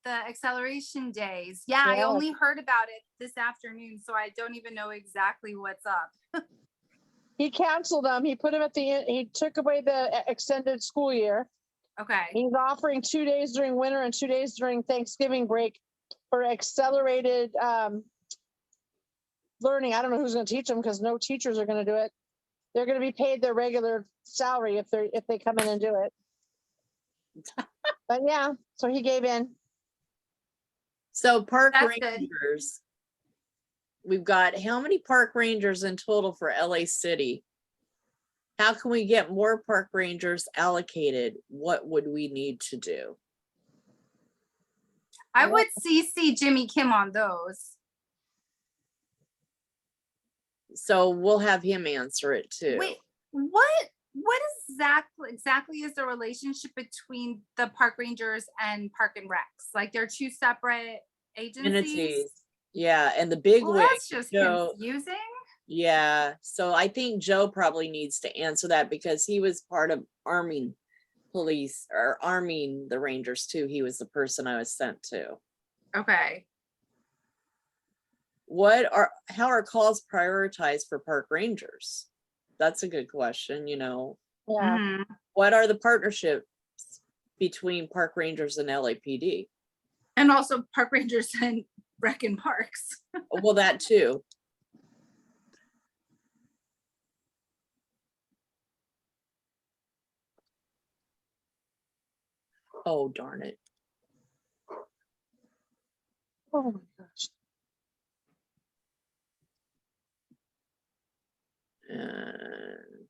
Speaker 2: acceleration days. Yeah, I
Speaker 3: Yeah.
Speaker 2: only heard about it this afternoon, so I don't even know exactly what's up.
Speaker 3: He canceled them. He put them he took away the extended school year.
Speaker 2: Okay.
Speaker 3: He's offering 2 days during winter and 2 days during Thanksgiving break for accelerated learning. I don't know who's going to teach them because no teachers are going to do it. They're going to be paid their regular salary if they come in and do it. But yeah, so he gave in.
Speaker 1: So park
Speaker 2: That's good.
Speaker 1: rangers. We've got how many park rangers in total for LA City? How can we get more park rangers allocated? What would we need to do?
Speaker 2: I would CC Jimmy Kim on those.
Speaker 1: So we'll have him answer it too.
Speaker 2: Wait, what exactly is the relationship between the park rangers and park and recs? Like they're two separate agencies?
Speaker 1: Entities. Yeah, and the big
Speaker 2: Well,
Speaker 1: wig,
Speaker 2: that's just
Speaker 1: Joe,
Speaker 2: confusing.
Speaker 1: yeah. So I think Joe probably needs to answer that because he was part of arming police or arming the Rangers too. He was the person I was sent to.
Speaker 2: Okay.
Speaker 1: How are calls prioritized for park rangers? That's a good question,
Speaker 3: Yeah.
Speaker 2: Mhm.
Speaker 1: What are the partnerships between park rangers and LAPD?
Speaker 2: And also park rangers and rec and parks.
Speaker 1: Well, that too. Oh, darn it.
Speaker 3: Oh my gosh.
Speaker 1: And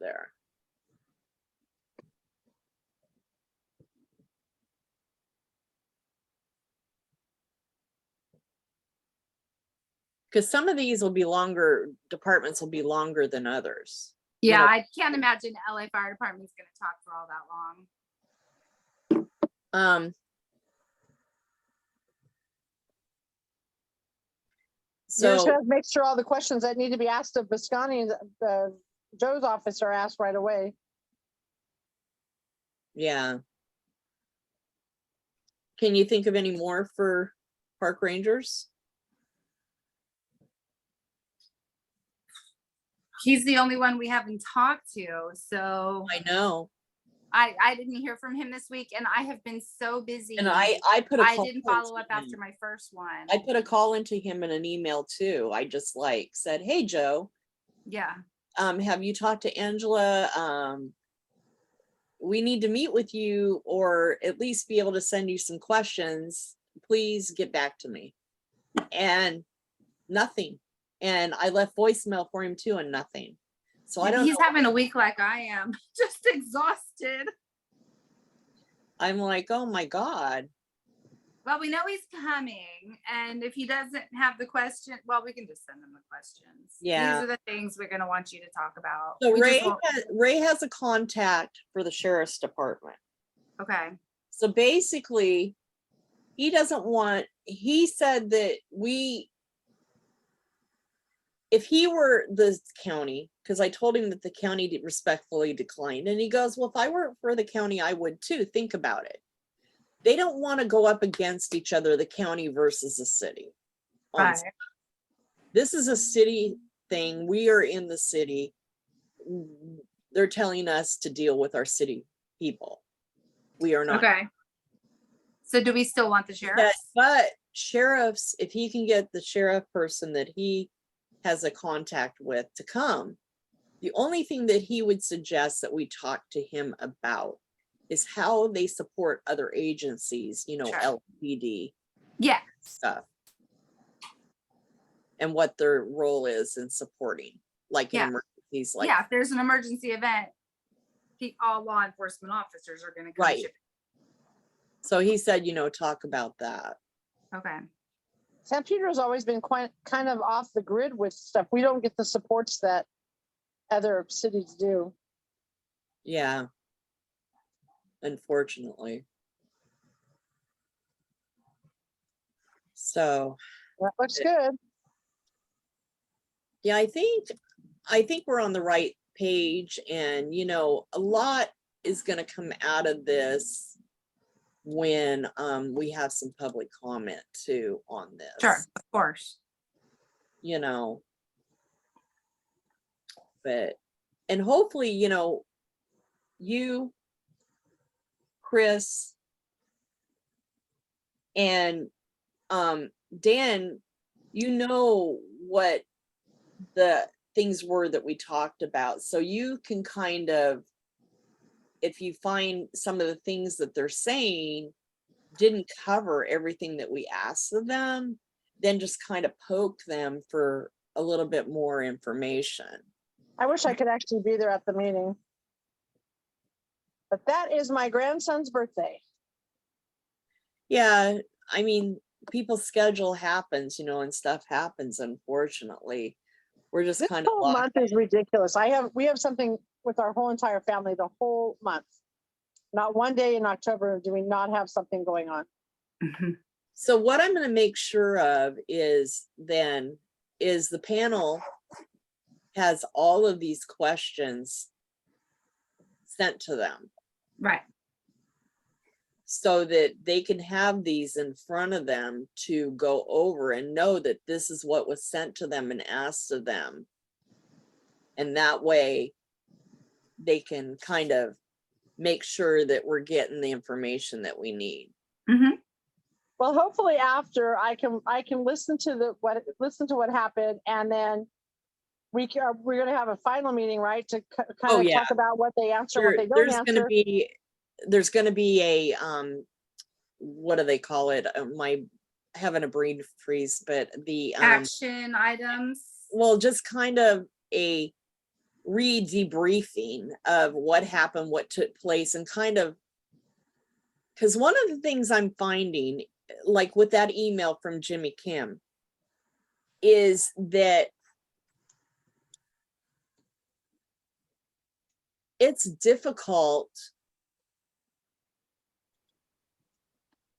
Speaker 1: there. Because some of these will be longer, departments will be longer than others.
Speaker 2: Yeah,
Speaker 1: know-
Speaker 2: I can't imagine LA Fire Department's gonna talk for all that long.
Speaker 3: You just
Speaker 1: So,
Speaker 3: have to make sure all the questions that need to be asked of Biscotti, Joe's office are asked right away.
Speaker 1: yeah. Can you think of any more for park rangers?
Speaker 2: He's the only one we haven't talked to, so
Speaker 1: I know.
Speaker 2: I didn't hear from him this week, and I have been so busy.
Speaker 1: And I put a
Speaker 2: I
Speaker 1: call
Speaker 2: didn't follow
Speaker 1: into
Speaker 2: up after
Speaker 1: him.
Speaker 2: my first one.
Speaker 1: I put a call into him in an email too. I just like said, hey, Joe,
Speaker 2: Yeah,
Speaker 1: have you talked to Angela? We need to meet with you or at least be able to send you some questions. Please get back to me. And nothing. And I left voicemail for him too and nothing. So I
Speaker 2: and
Speaker 1: don't
Speaker 2: he's
Speaker 1: know.
Speaker 2: having a week like I am, just exhausted.
Speaker 1: I'm like, oh my God.
Speaker 2: Well, we know he's coming, and if he doesn't have the question, well, we can just send him the questions.
Speaker 1: Yeah.
Speaker 2: These are the things we're going to want you to talk about.
Speaker 1: So
Speaker 2: We just
Speaker 1: Ray has a contact for the sheriff's department.
Speaker 2: okay.
Speaker 1: So basically, he doesn't want, he said that if he were the county, because I told him that the county respectfully declined, and he goes, well, if I were for the county, I would too. Think about it. They don't want to go up against each other, the county versus the city.
Speaker 2: Right.
Speaker 1: This is a city thing. We are in the city. They're telling us to deal with our city people. We are not.
Speaker 2: Okay. So do we still want the sheriff?
Speaker 1: But sheriffs, if he can get the sheriff person that he has a contact with to come, the only thing that he would suggest that we talk to him about is how they support other agencies, you know,
Speaker 2: Sure.
Speaker 1: LPD
Speaker 2: Yeah.
Speaker 1: stuff. And what their role is in supporting, like in
Speaker 2: Yeah.
Speaker 1: emergencies, like
Speaker 2: Yeah. If there's an emergency event, all law enforcement officers are going to come.
Speaker 1: right. So he said, you know, talk about that.
Speaker 2: Okay.
Speaker 3: San Pedro's always been kind of off the grid with stuff. We don't get the supports that other cities do.
Speaker 1: Yeah. Unfortunately. So
Speaker 3: That looks good.
Speaker 1: yeah, I think we're on the right page, and you know, a lot is going to come out of this when we have some public comment too on this.
Speaker 2: Sure. Of course.
Speaker 1: You know, but and hopefully, you know, you, Chris, and Dan, you know what the things were that we talked about, so you can kind of, if you find some of the things that they're saying didn't cover everything that we asked of them, then just kind of poke them for a little bit more information.
Speaker 3: I wish I could actually be there at the meeting. But that is my grandson's birthday.
Speaker 1: Yeah, I mean, people's schedule happens, you know, and stuff happens, unfortunately. We're just
Speaker 3: This
Speaker 1: kind of
Speaker 3: whole month is ridiculous. We have something with our whole entire family the whole month. Not one day in October do we not have something going on.
Speaker 2: Mm-hmm.
Speaker 1: So what I'm going to make sure of is the panel has all of these questions sent to them.
Speaker 2: Right.
Speaker 1: So that they can have these in front of them to go over and know that this is what was sent to them and asked of them. And that way they can kind of make sure that we're getting the information that we need.
Speaker 2: Mm-hmm.
Speaker 3: Well, hopefully after I can listen to what happened, and then we're going to have a final meeting, right? To kind of talk about what they answer, what they don't answer.
Speaker 1: There's going to be a, what do they call it? Having a brain freeze, but the
Speaker 2: action items.
Speaker 1: Well, just kind of a debriefing of what happened, what took place, and kind of, because one of the things I'm finding, like with that email from Jimmy Kim, is that it's difficult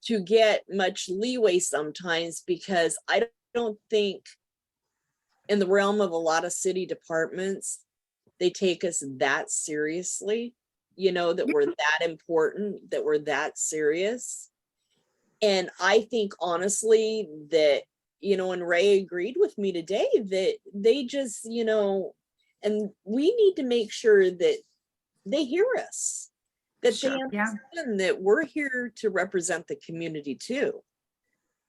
Speaker 1: to get much leeway sometimes, because I don't think in the realm of a lot of city departments, they take us that seriously, you know, that we're that important, that we're that serious. And I think honestly that, you know, and Ray agreed with me today that they just, you know, and we need to make sure that they hear us, that they understand that we're here to represent the community too.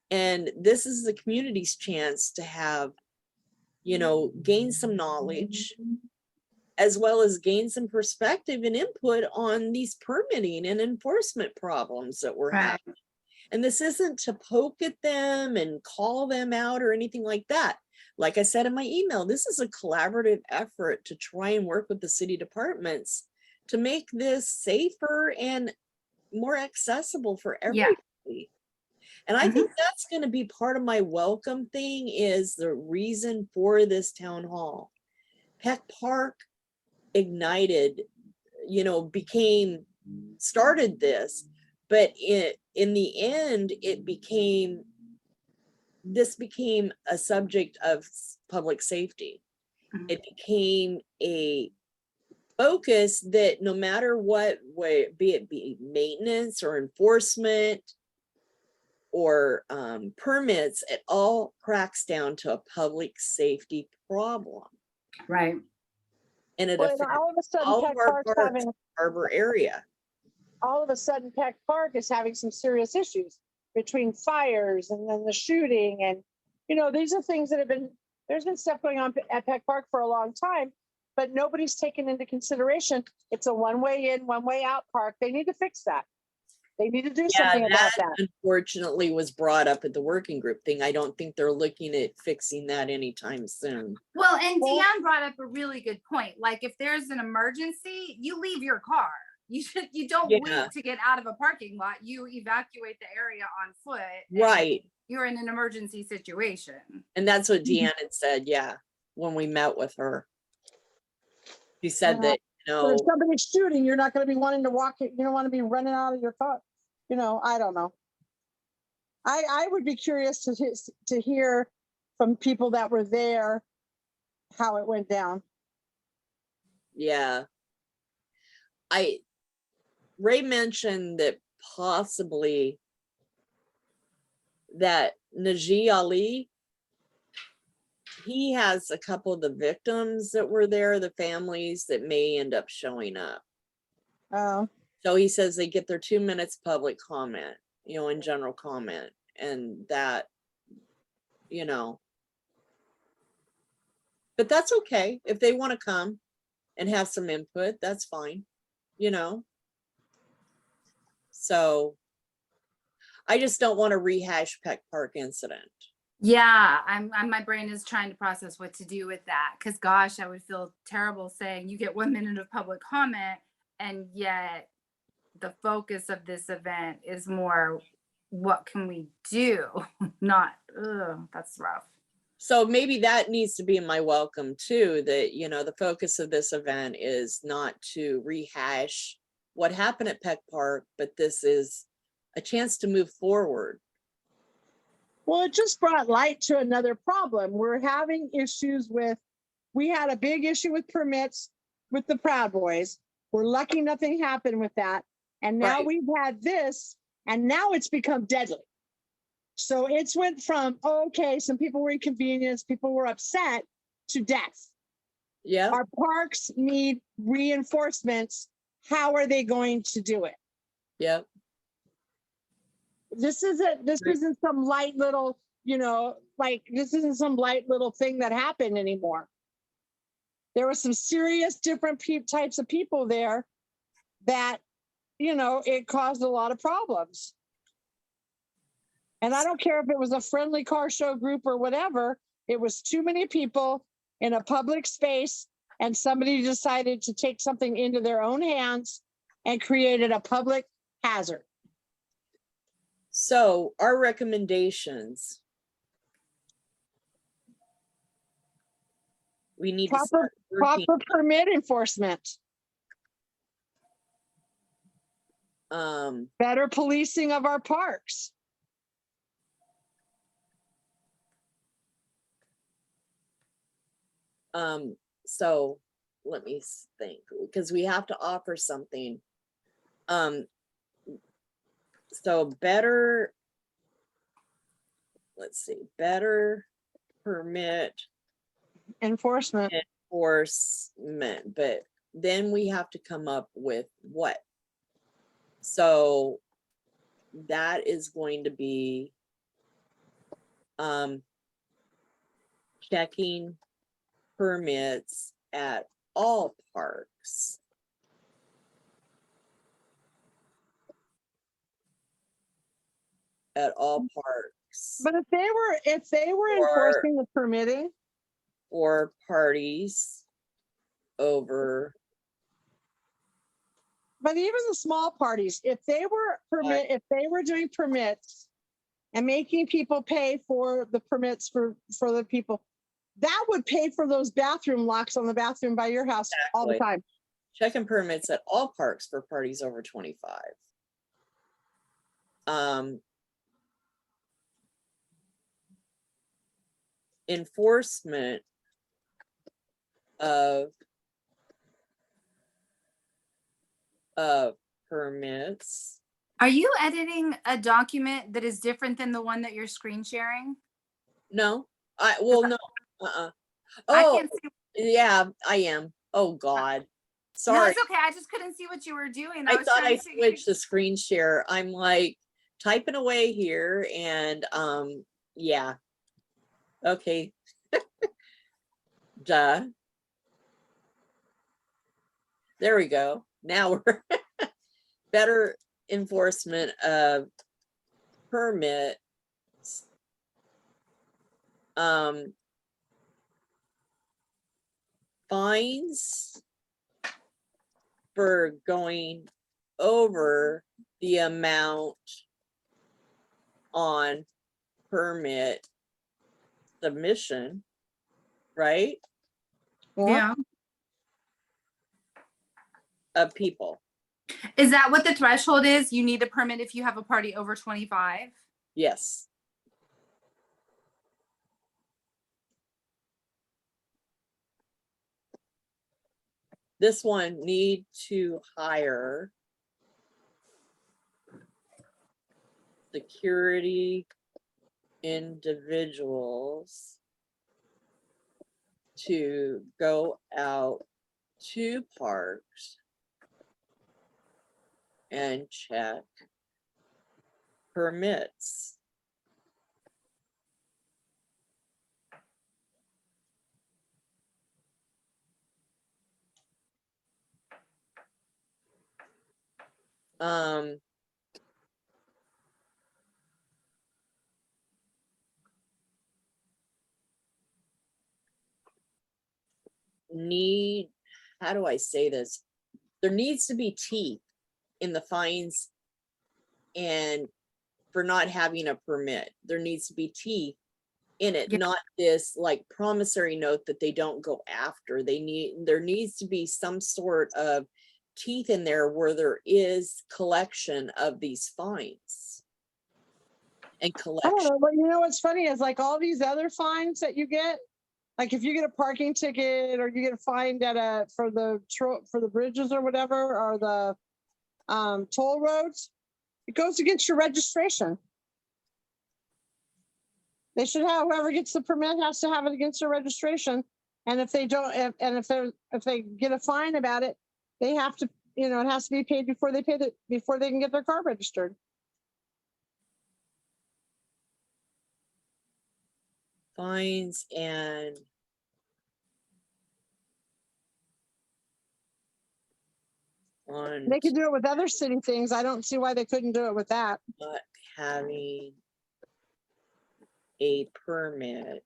Speaker 1: And this is the community's chance to have, you know, gain some knowledge, as well as gain some perspective and input on these permitting and enforcement problems that we're having. And this isn't to poke at them and call them out or anything like that. Like I said in my email, this is a collaborative effort to try and work with the city departments to make this safer and more accessible for everybody. And I think that's going to be part of my welcome thing, is the reason for this town hall. Peck Park ignited, you know, started this, but in the end, this became a subject of public safety. It became a focus that no matter what way, be it maintenance or enforcement or permits, it all cracks down to a public safety problem.
Speaker 2: Right.
Speaker 1: And it
Speaker 3: Well,
Speaker 1: affects
Speaker 3: all of a sudden,
Speaker 1: all of
Speaker 3: Peck
Speaker 1: our
Speaker 3: Park's
Speaker 1: parks, harbor area.
Speaker 3: all of a sudden Peck Park is having some serious issues between fires and then the shooting. And, you know, these are things that have been, there's been stuff going on at Peck Park for a long time, but nobody's taken into consideration. It's a one-way in, one-way out park. They need to fix that. They need to do something about that.
Speaker 1: Unfortunately was brought up at the working group thing. I don't think they're looking at fixing that anytime soon.
Speaker 2: Well, and Deanne brought up a really good point. Like if there's an emergency, you leave your car. You don't wait to get out of a parking lot. You evacuate the area on foot.
Speaker 1: Right.
Speaker 2: You're in an emergency situation.
Speaker 1: And that's what Deanne had said, when we met with her. She said that, you know,
Speaker 3: if somebody's shooting, you're not going to be wanting to walk it. You don't want to be running out of your car. You know, I don't know. I would be curious to hear from people that were there how it went down.
Speaker 1: Yeah. Ray mentioned that possibly that Najee Ali, he has a couple of the victims that were there, the families that may end up showing up.
Speaker 3: Oh.
Speaker 1: So he says they get their 2 minutes public comment, you know, in general comment, and that, you know, but that's okay. If they want to come and have some input, that's fine, you know. So I just don't want to rehash Peck Park incident.
Speaker 2: Yeah, my brain is trying to process what to do with that. Cause gosh, I would feel terrible saying you get 1 minute of public comment, and yet the focus of this event is more, what can we do? Not, that's rough.
Speaker 1: So maybe that needs to be in my welcome too, that, you know, the focus of this event is not to rehash what happened at Peck Park, but this is a chance to move forward.
Speaker 3: Well, it just brought light to another problem. We're having issues with, we had a big issue with permits with the Proud Boys. We're lucky nothing happened with that. And now we've had this, and now it's become deadly. So it's went from, okay, some people were inconvenienced, people were upset, to death.
Speaker 1: Yeah.
Speaker 3: Our parks need reinforcements. How are they going to do it?
Speaker 1: Yep.
Speaker 3: This isn't some light little, you know, like this isn't some light little thing that happened anymore. There were some serious different types of people there that, you know, it caused a lot of problems. And I don't care if it was a friendly car show group or whatever, it was too many people in a public space, and somebody decided to take something into their own hands and created a public hazard.
Speaker 1: So our recommendations. We need
Speaker 3: proper permit enforcement. Better policing of our parks.
Speaker 1: So let me think, because we have to offer something. So better, let's see, better permit
Speaker 3: Enforcement.
Speaker 1: enforcement, but then we have to come up with what? So that is going to be checking permits at all parks. At all parks.
Speaker 3: But if they were
Speaker 1: Or-
Speaker 3: enforcing the permitting,
Speaker 1: or parties over,
Speaker 3: but even the small parties, if they were doing permits and making people pay for the permits for the people, that would pay for those bathroom locks on the bathroom by your house all the
Speaker 1: Exactly.
Speaker 3: time.
Speaker 1: checking permits at all parks for parties over 25. Enforcement of permits.
Speaker 2: Are you editing a document that is different than the one that you're screen sharing?
Speaker 1: No, no.
Speaker 2: I
Speaker 1: Oh,
Speaker 2: can't see.
Speaker 1: yeah, I am. Oh, God.
Speaker 2: No,
Speaker 1: Sorry.
Speaker 2: it's okay. I just couldn't see what you were doing.
Speaker 1: I
Speaker 2: was
Speaker 1: thought
Speaker 2: trying
Speaker 1: I
Speaker 2: to figure-
Speaker 1: switched the screen share. I'm like typing away here and yeah. Okay. Duh. There we go. Now we're better enforcement of permits. Fines for going over the amount on permit submission, right?
Speaker 2: Yeah.
Speaker 1: Of people.
Speaker 2: Is that what the threshold is? You need a permit if you have a party over 25?
Speaker 1: Yes. This one need to hire security individuals to go out to parks and check permits. Need, how do I say this? There needs to be teeth in the fines and for not having a permit. There needs to be teeth in it,
Speaker 2: Yeah.
Speaker 1: not this like promissory note that they don't go after. There needs to be some sort of teeth in there where there is collection of these fines. And
Speaker 3: I don't
Speaker 1: collection.
Speaker 3: know, but you know what's funny is like all these other fines that you get, like if you get a parking ticket or you get fined for the bridges or whatever, or the toll roads, it goes against your registration. They should have, whoever gets the permit has to have it against their registration. And if they don't, and if they get a fine about it, they have to, it has to be paid before they can get their car registered.
Speaker 1: Fines and on
Speaker 3: They could do it with other city things. I don't see why they couldn't do it with that.
Speaker 1: not having a permit.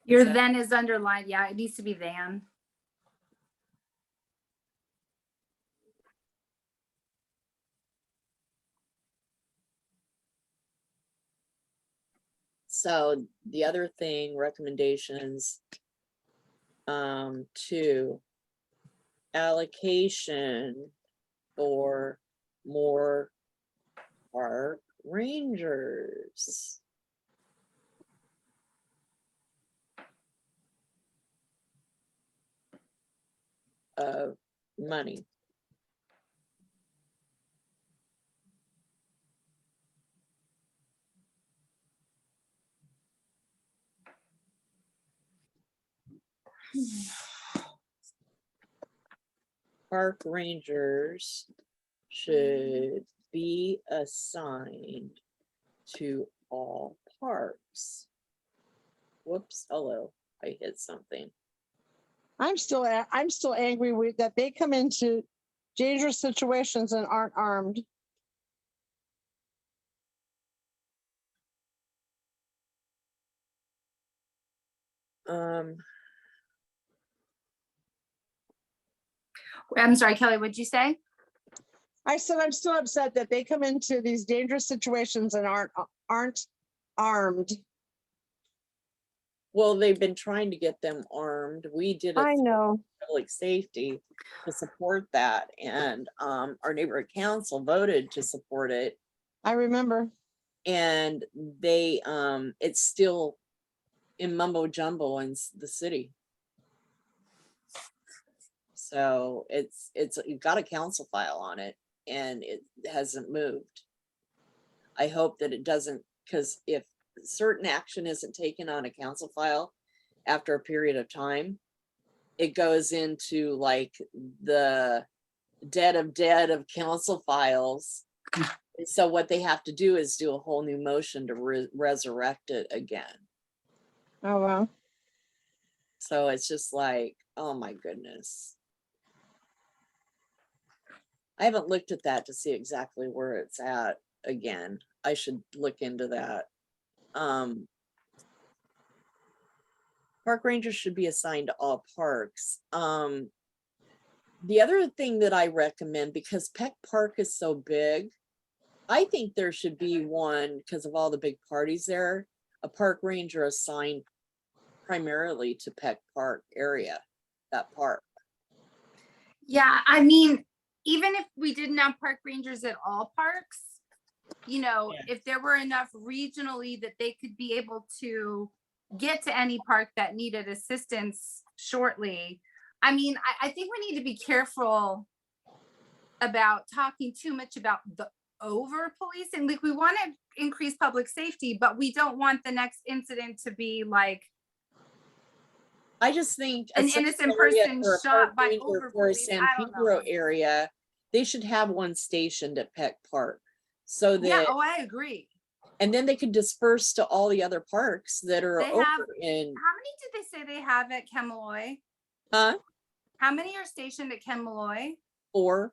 Speaker 2: Your then is underlined. Yeah, it needs to be than.
Speaker 1: So the other thing, recommendations, 2, allocation for more park rangers. Of money. Park rangers should be assigned to all parks. Whoops, hello, I hit something.
Speaker 3: I'm still angry with that they come into dangerous situations and aren't armed.
Speaker 2: I'm sorry, Kelly, what'd you say?
Speaker 3: I said I'm still upset that they come into these dangerous situations and aren't armed.
Speaker 1: Well, they've been trying to get them armed. We did
Speaker 3: I
Speaker 1: a
Speaker 3: know.
Speaker 1: public safety to support that, and our neighborhood council voted to support it,
Speaker 3: I remember.
Speaker 1: and they it's still in mumbo jumbo in the city. So it's you've got a council file on it, and it hasn't moved. I hope that it doesn't, because if certain action isn't taken on a council file after a period of time, it goes into like the dead of council files. So what they have to do is do a whole new motion to resurrect it again.
Speaker 3: Oh, wow.
Speaker 1: So it's just like, oh my goodness. I haven't looked at that to see exactly where it's at again. I should look into that. Park rangers should be assigned to all parks. The other thing that I recommend, because Peck Park is so big, I think there should be one, because of all the big parties there, a park ranger assigned primarily to Peck Park area, that park.
Speaker 2: Yeah, I mean, even if we didn't have park rangers at all parks, you know,
Speaker 1: Yeah.
Speaker 2: if there were enough regionally that they could be able to get to any park that needed assistance shortly. I mean, I think we need to be careful about talking too much about the over policing. Like, we want to increase public safety, but we don't want the next incident to be like
Speaker 1: I just think
Speaker 2: an innocent person shot by over
Speaker 1: for a
Speaker 2: police.
Speaker 1: San
Speaker 2: I don't
Speaker 1: Pedro
Speaker 2: know.
Speaker 1: area, they should have one stationed at Peck Park, so that,
Speaker 2: Yeah, oh, I agree.
Speaker 1: and then they could disperse to all the other parks that are
Speaker 2: They
Speaker 1: over
Speaker 2: have,
Speaker 1: in,
Speaker 2: how many did they say they have at Ken Malloy?
Speaker 1: huh?
Speaker 2: How many are stationed at Ken Malloy?
Speaker 1: 4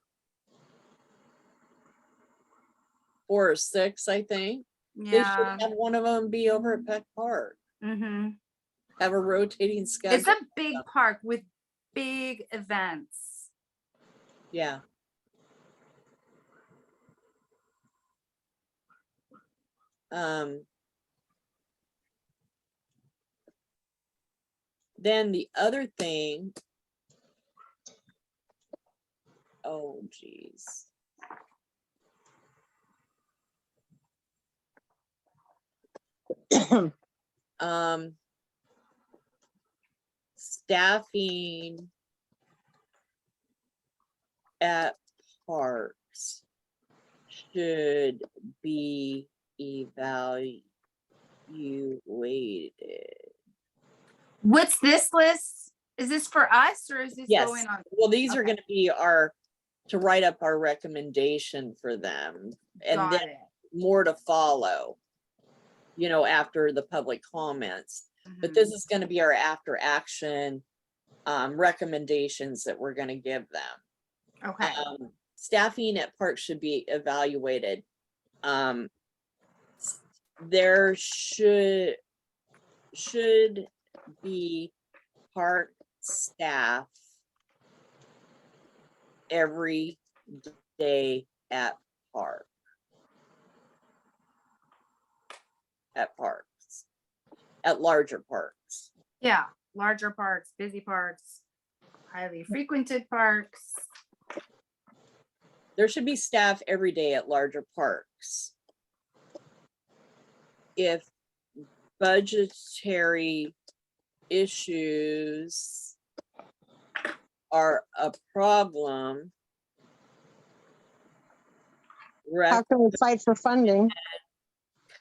Speaker 1: or 6, I think. They
Speaker 2: Yeah.
Speaker 1: should have one of them be over at Peck Park.
Speaker 2: Mm-hmm.
Speaker 1: Have a rotating schedule.
Speaker 2: It's a big park with big events.
Speaker 1: Yeah. Then the other thing, oh geez. Staffing at parks should be evaluated.
Speaker 2: What's this list? Is this for us or is this
Speaker 1: Yes.
Speaker 2: going on?
Speaker 1: Well, these are
Speaker 2: Okay.
Speaker 1: going to be to write up our recommendation for them, and
Speaker 2: Got
Speaker 1: then
Speaker 2: it.
Speaker 1: more to follow, you know, after the public comments. But this is going to be our after action recommendations that we're going to give them.
Speaker 2: Okay.
Speaker 1: Staffing at parks should be evaluated. There should be park staff every day at parks. at larger parks.
Speaker 2: Yeah, larger parks, busy parks, highly frequented parks.
Speaker 1: There should be staff every day at larger parks. If budgetary issues are a problem,
Speaker 3: How can we fight for funding?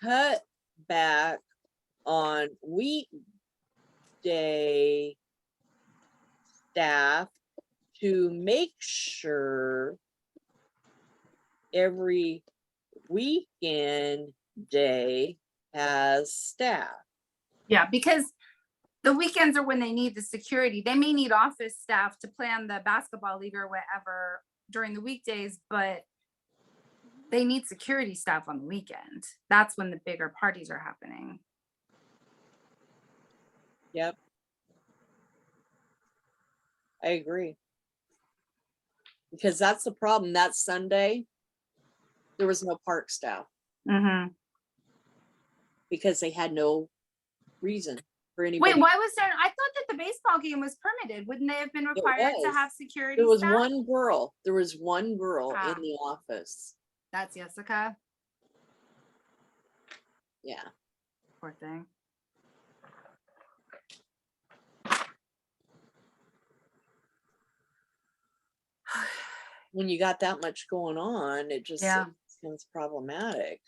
Speaker 1: cut back on weekday staff to make sure every weekend day has staff.
Speaker 2: Yeah, because the weekends are when they need the security. They may need office staff to plan the basketball league or whatever during the weekdays, but they need security staff on the weekend. That's when the bigger parties are happening.
Speaker 1: Yep. I agree. Because that's the problem. That Sunday, there was no park staff
Speaker 2: Mm-hmm.
Speaker 1: because they had no reason for anybody.
Speaker 2: Wait, why was there? I thought that the baseball game was permitted. Wouldn't they have been required to
Speaker 1: was.
Speaker 2: have security
Speaker 1: There was
Speaker 2: staff?
Speaker 1: one girl. There was one girl
Speaker 2: Ah.
Speaker 1: in the office.
Speaker 2: That's Jessica.
Speaker 1: Yeah.
Speaker 2: Poor thing.
Speaker 1: When you got that much going on, it just
Speaker 2: Yeah.
Speaker 1: seems problematic.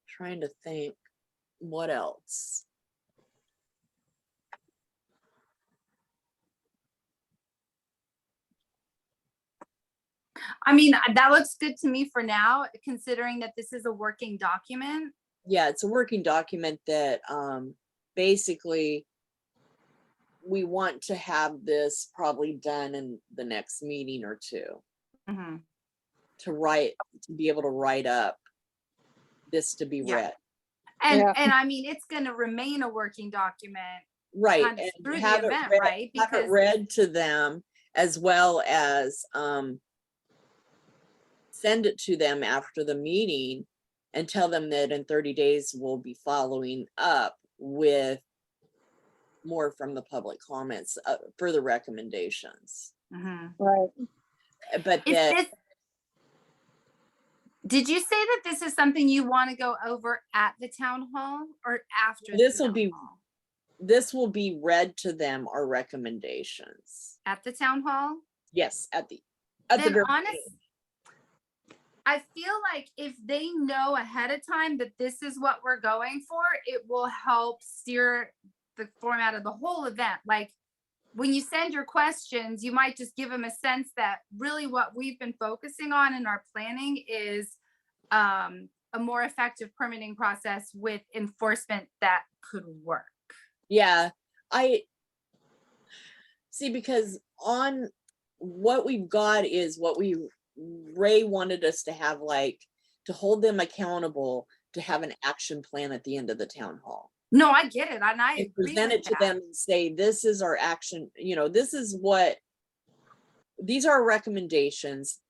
Speaker 1: Trying to think what else.
Speaker 2: I mean, that looks good to me for now, considering that this is a working document.
Speaker 1: Yeah, it's a working document that basically we want to have this probably done in the next meeting or two
Speaker 2: Mm-hmm.
Speaker 1: to be able to write up this to be
Speaker 2: Yeah.
Speaker 1: read.
Speaker 2: And
Speaker 3: Yeah.
Speaker 2: and I mean, it's going to remain a working document
Speaker 1: Right.
Speaker 2: kind of
Speaker 1: And
Speaker 2: through
Speaker 1: have
Speaker 2: the
Speaker 1: it
Speaker 2: event,
Speaker 1: read,
Speaker 2: right?
Speaker 1: have it
Speaker 2: Because
Speaker 1: read to them, as well as send it to them after the meeting and tell them that in 30 days we'll be following up with more from the public comments, further recommendations.
Speaker 2: Mhm.
Speaker 3: Right.
Speaker 1: But
Speaker 2: Is
Speaker 1: that
Speaker 2: this, did you say that this is something you want to go over at the town hall or after?
Speaker 1: This
Speaker 2: the
Speaker 1: will
Speaker 2: town
Speaker 1: be-
Speaker 2: hall?
Speaker 1: this will be read to them, our recommendations.
Speaker 2: At the town hall?
Speaker 1: Yes, at the
Speaker 2: Then
Speaker 1: very
Speaker 2: honest,
Speaker 1: beginning.
Speaker 2: I feel like if they know ahead of time that this is what we're going for, it will help steer the format of the whole event. Like when you send your questions, you might just give them a sense that really what we've been focusing on in our planning is a more effective permitting process with enforcement that could work.
Speaker 1: Yeah, I see, because on what we've got is what Ray wanted us to have, like, to hold them accountable, to have an action plan at the end of the town hall.
Speaker 2: No, I get it. And I
Speaker 1: And
Speaker 2: agree
Speaker 1: present
Speaker 2: with
Speaker 1: it to
Speaker 2: that.
Speaker 1: them and say, this is our action, this is what, these are our recommendations.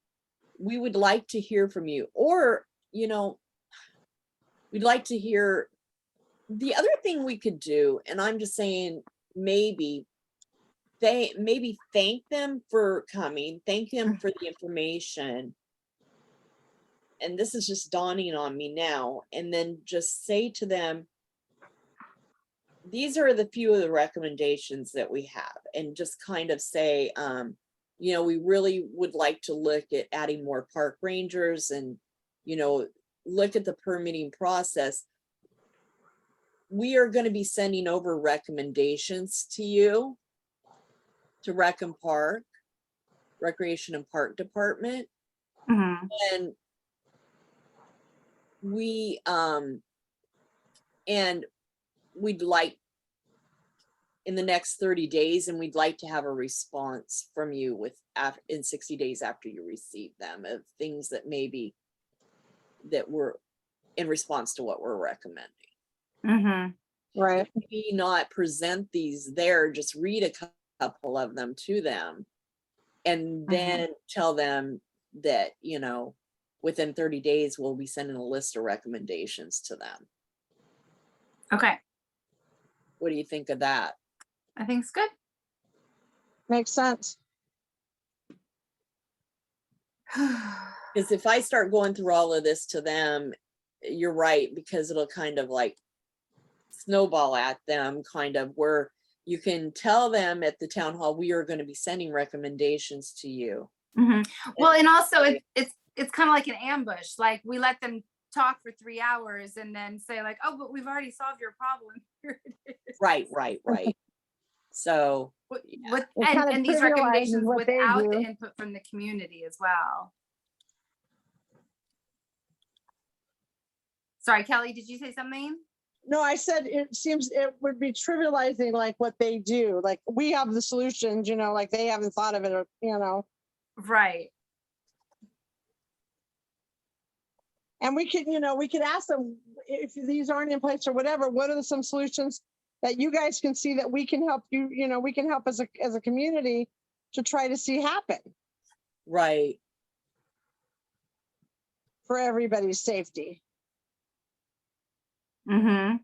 Speaker 1: We would like to hear from you, or, we'd like to hear. The other thing we could do, and I'm just saying, maybe thank them for coming, thank them for the information. And this is just dawning on me now. And then just say to them, these are the few of the recommendations that we have, and just kind of say, we really would like to look at adding more park rangers and, look at the permitting process. We are going to be sending over recommendations to you, to Recreation and Park Department.
Speaker 2: Mhm.
Speaker 1: And we'd like in the next 30 days, and we'd like to have a response from you in 60 days after you receive them, of things that that were in response to what we're recommending.
Speaker 2: Mhm.
Speaker 3: Right.
Speaker 1: Maybe not present these there, just read a couple of them to them, and then tell them that, within 30 days, we'll be sending a list of recommendations to them.
Speaker 2: Okay,
Speaker 1: What do you think of that?
Speaker 2: I think it's good.
Speaker 3: Makes sense.
Speaker 1: Because if I start going through all of this to them, you're right, because it'll kind of like snowball at them, kind of where you can tell them at the town hall, we are going to be sending recommendations to you.
Speaker 2: Mhm. Well, and also it's kind of like an ambush. Like we let them talk for 3 hours and then say like, oh, but we've already solved your problem. Here it is.
Speaker 1: Right. So,
Speaker 2: With,
Speaker 3: It kind of
Speaker 2: and these
Speaker 3: trivializes
Speaker 2: recommendations
Speaker 3: what they
Speaker 2: without the
Speaker 3: do.
Speaker 2: input from the community as well. Sorry, Kelly, did you say something?
Speaker 3: No, I said it seems it would be trivializing like what they do. Like we have the solutions, you know, like they haven't thought of it, or, you know.
Speaker 2: Right.
Speaker 3: And we could, you know, we could ask them if these aren't in place or whatever, what are some solutions that you guys can see that we can help you, you know, we can help as a community to try to see happen
Speaker 1: right.
Speaker 3: for everybody's safety.
Speaker 2: Mm-hmm.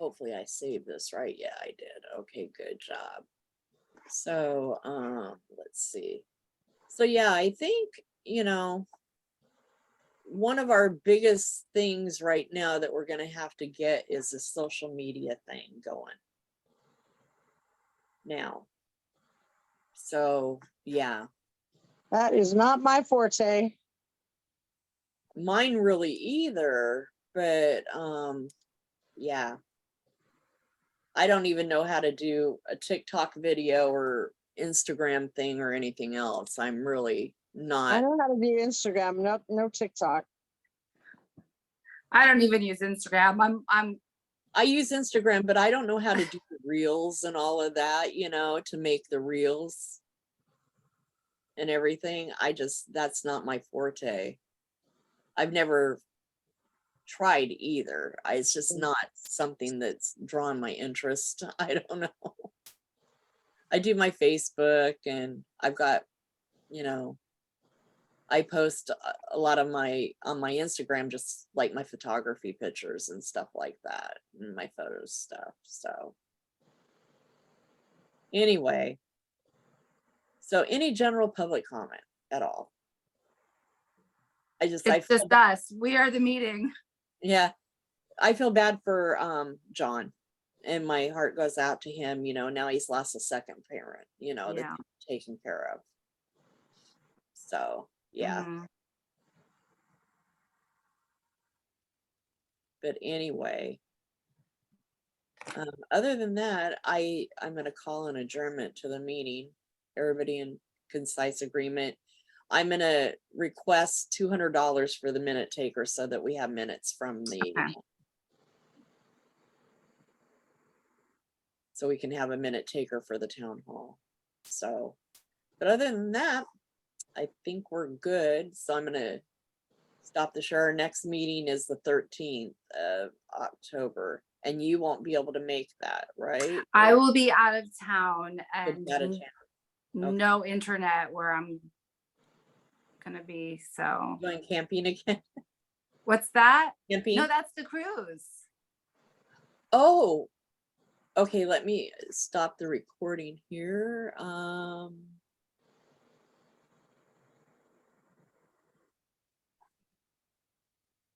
Speaker 1: Hopefully I saved this right. Yeah, I did. Okay, good job. So, let's see. So yeah, I think, you know, one of our biggest things right now that we're going to have to get is the social media thing going now. So yeah,
Speaker 3: That is not my forte.
Speaker 1: mine really either, but yeah, I don't even know how to do a TikTok video or Instagram thing or anything else. I'm really
Speaker 3: I
Speaker 1: not.
Speaker 3: know how to do Instagram, no TikTok.
Speaker 2: I don't even use Instagram.
Speaker 1: I use Instagram, but I don't know how to do the reels and all of that, you know, to make the reels and everything. That's not my forte. I've never tried either. It's just not something that's drawn my interest. I don't know. I do my Facebook and I've got, you know, I post a lot of on my Instagram, just like my photography pictures and stuff like that, and my photos stuff. So anyway, so any general public comment at all?
Speaker 2: it's just us. We are the meeting.
Speaker 1: Yeah, I feel bad for John, and my heart goes out to him. You know, now he's lost a second parent, you know,
Speaker 2: Yeah.
Speaker 1: that he's taken care of. So yeah.
Speaker 2: Mhm.
Speaker 1: But anyway, other than that, I'm going to call an adjournment to the meeting. Everybody in concise agreement. I'm going to request $200 for the minute taker so that we have minutes from the,
Speaker 2: Okay.
Speaker 1: so we can have a minute taker for the town hall. So, but other than that, I think we're good. So I'm going to stop the share. Our next meeting is the 13th of October, and you won't be able to make that, right?
Speaker 2: I will be out of town
Speaker 1: You'll
Speaker 2: and
Speaker 1: be out of town. Okay.
Speaker 2: no internet where I'm gonna be. So
Speaker 1: Going camping again?
Speaker 2: what's that?
Speaker 1: Camping?
Speaker 2: No, that's the cruise.
Speaker 1: Oh, okay. Let me stop the recording here.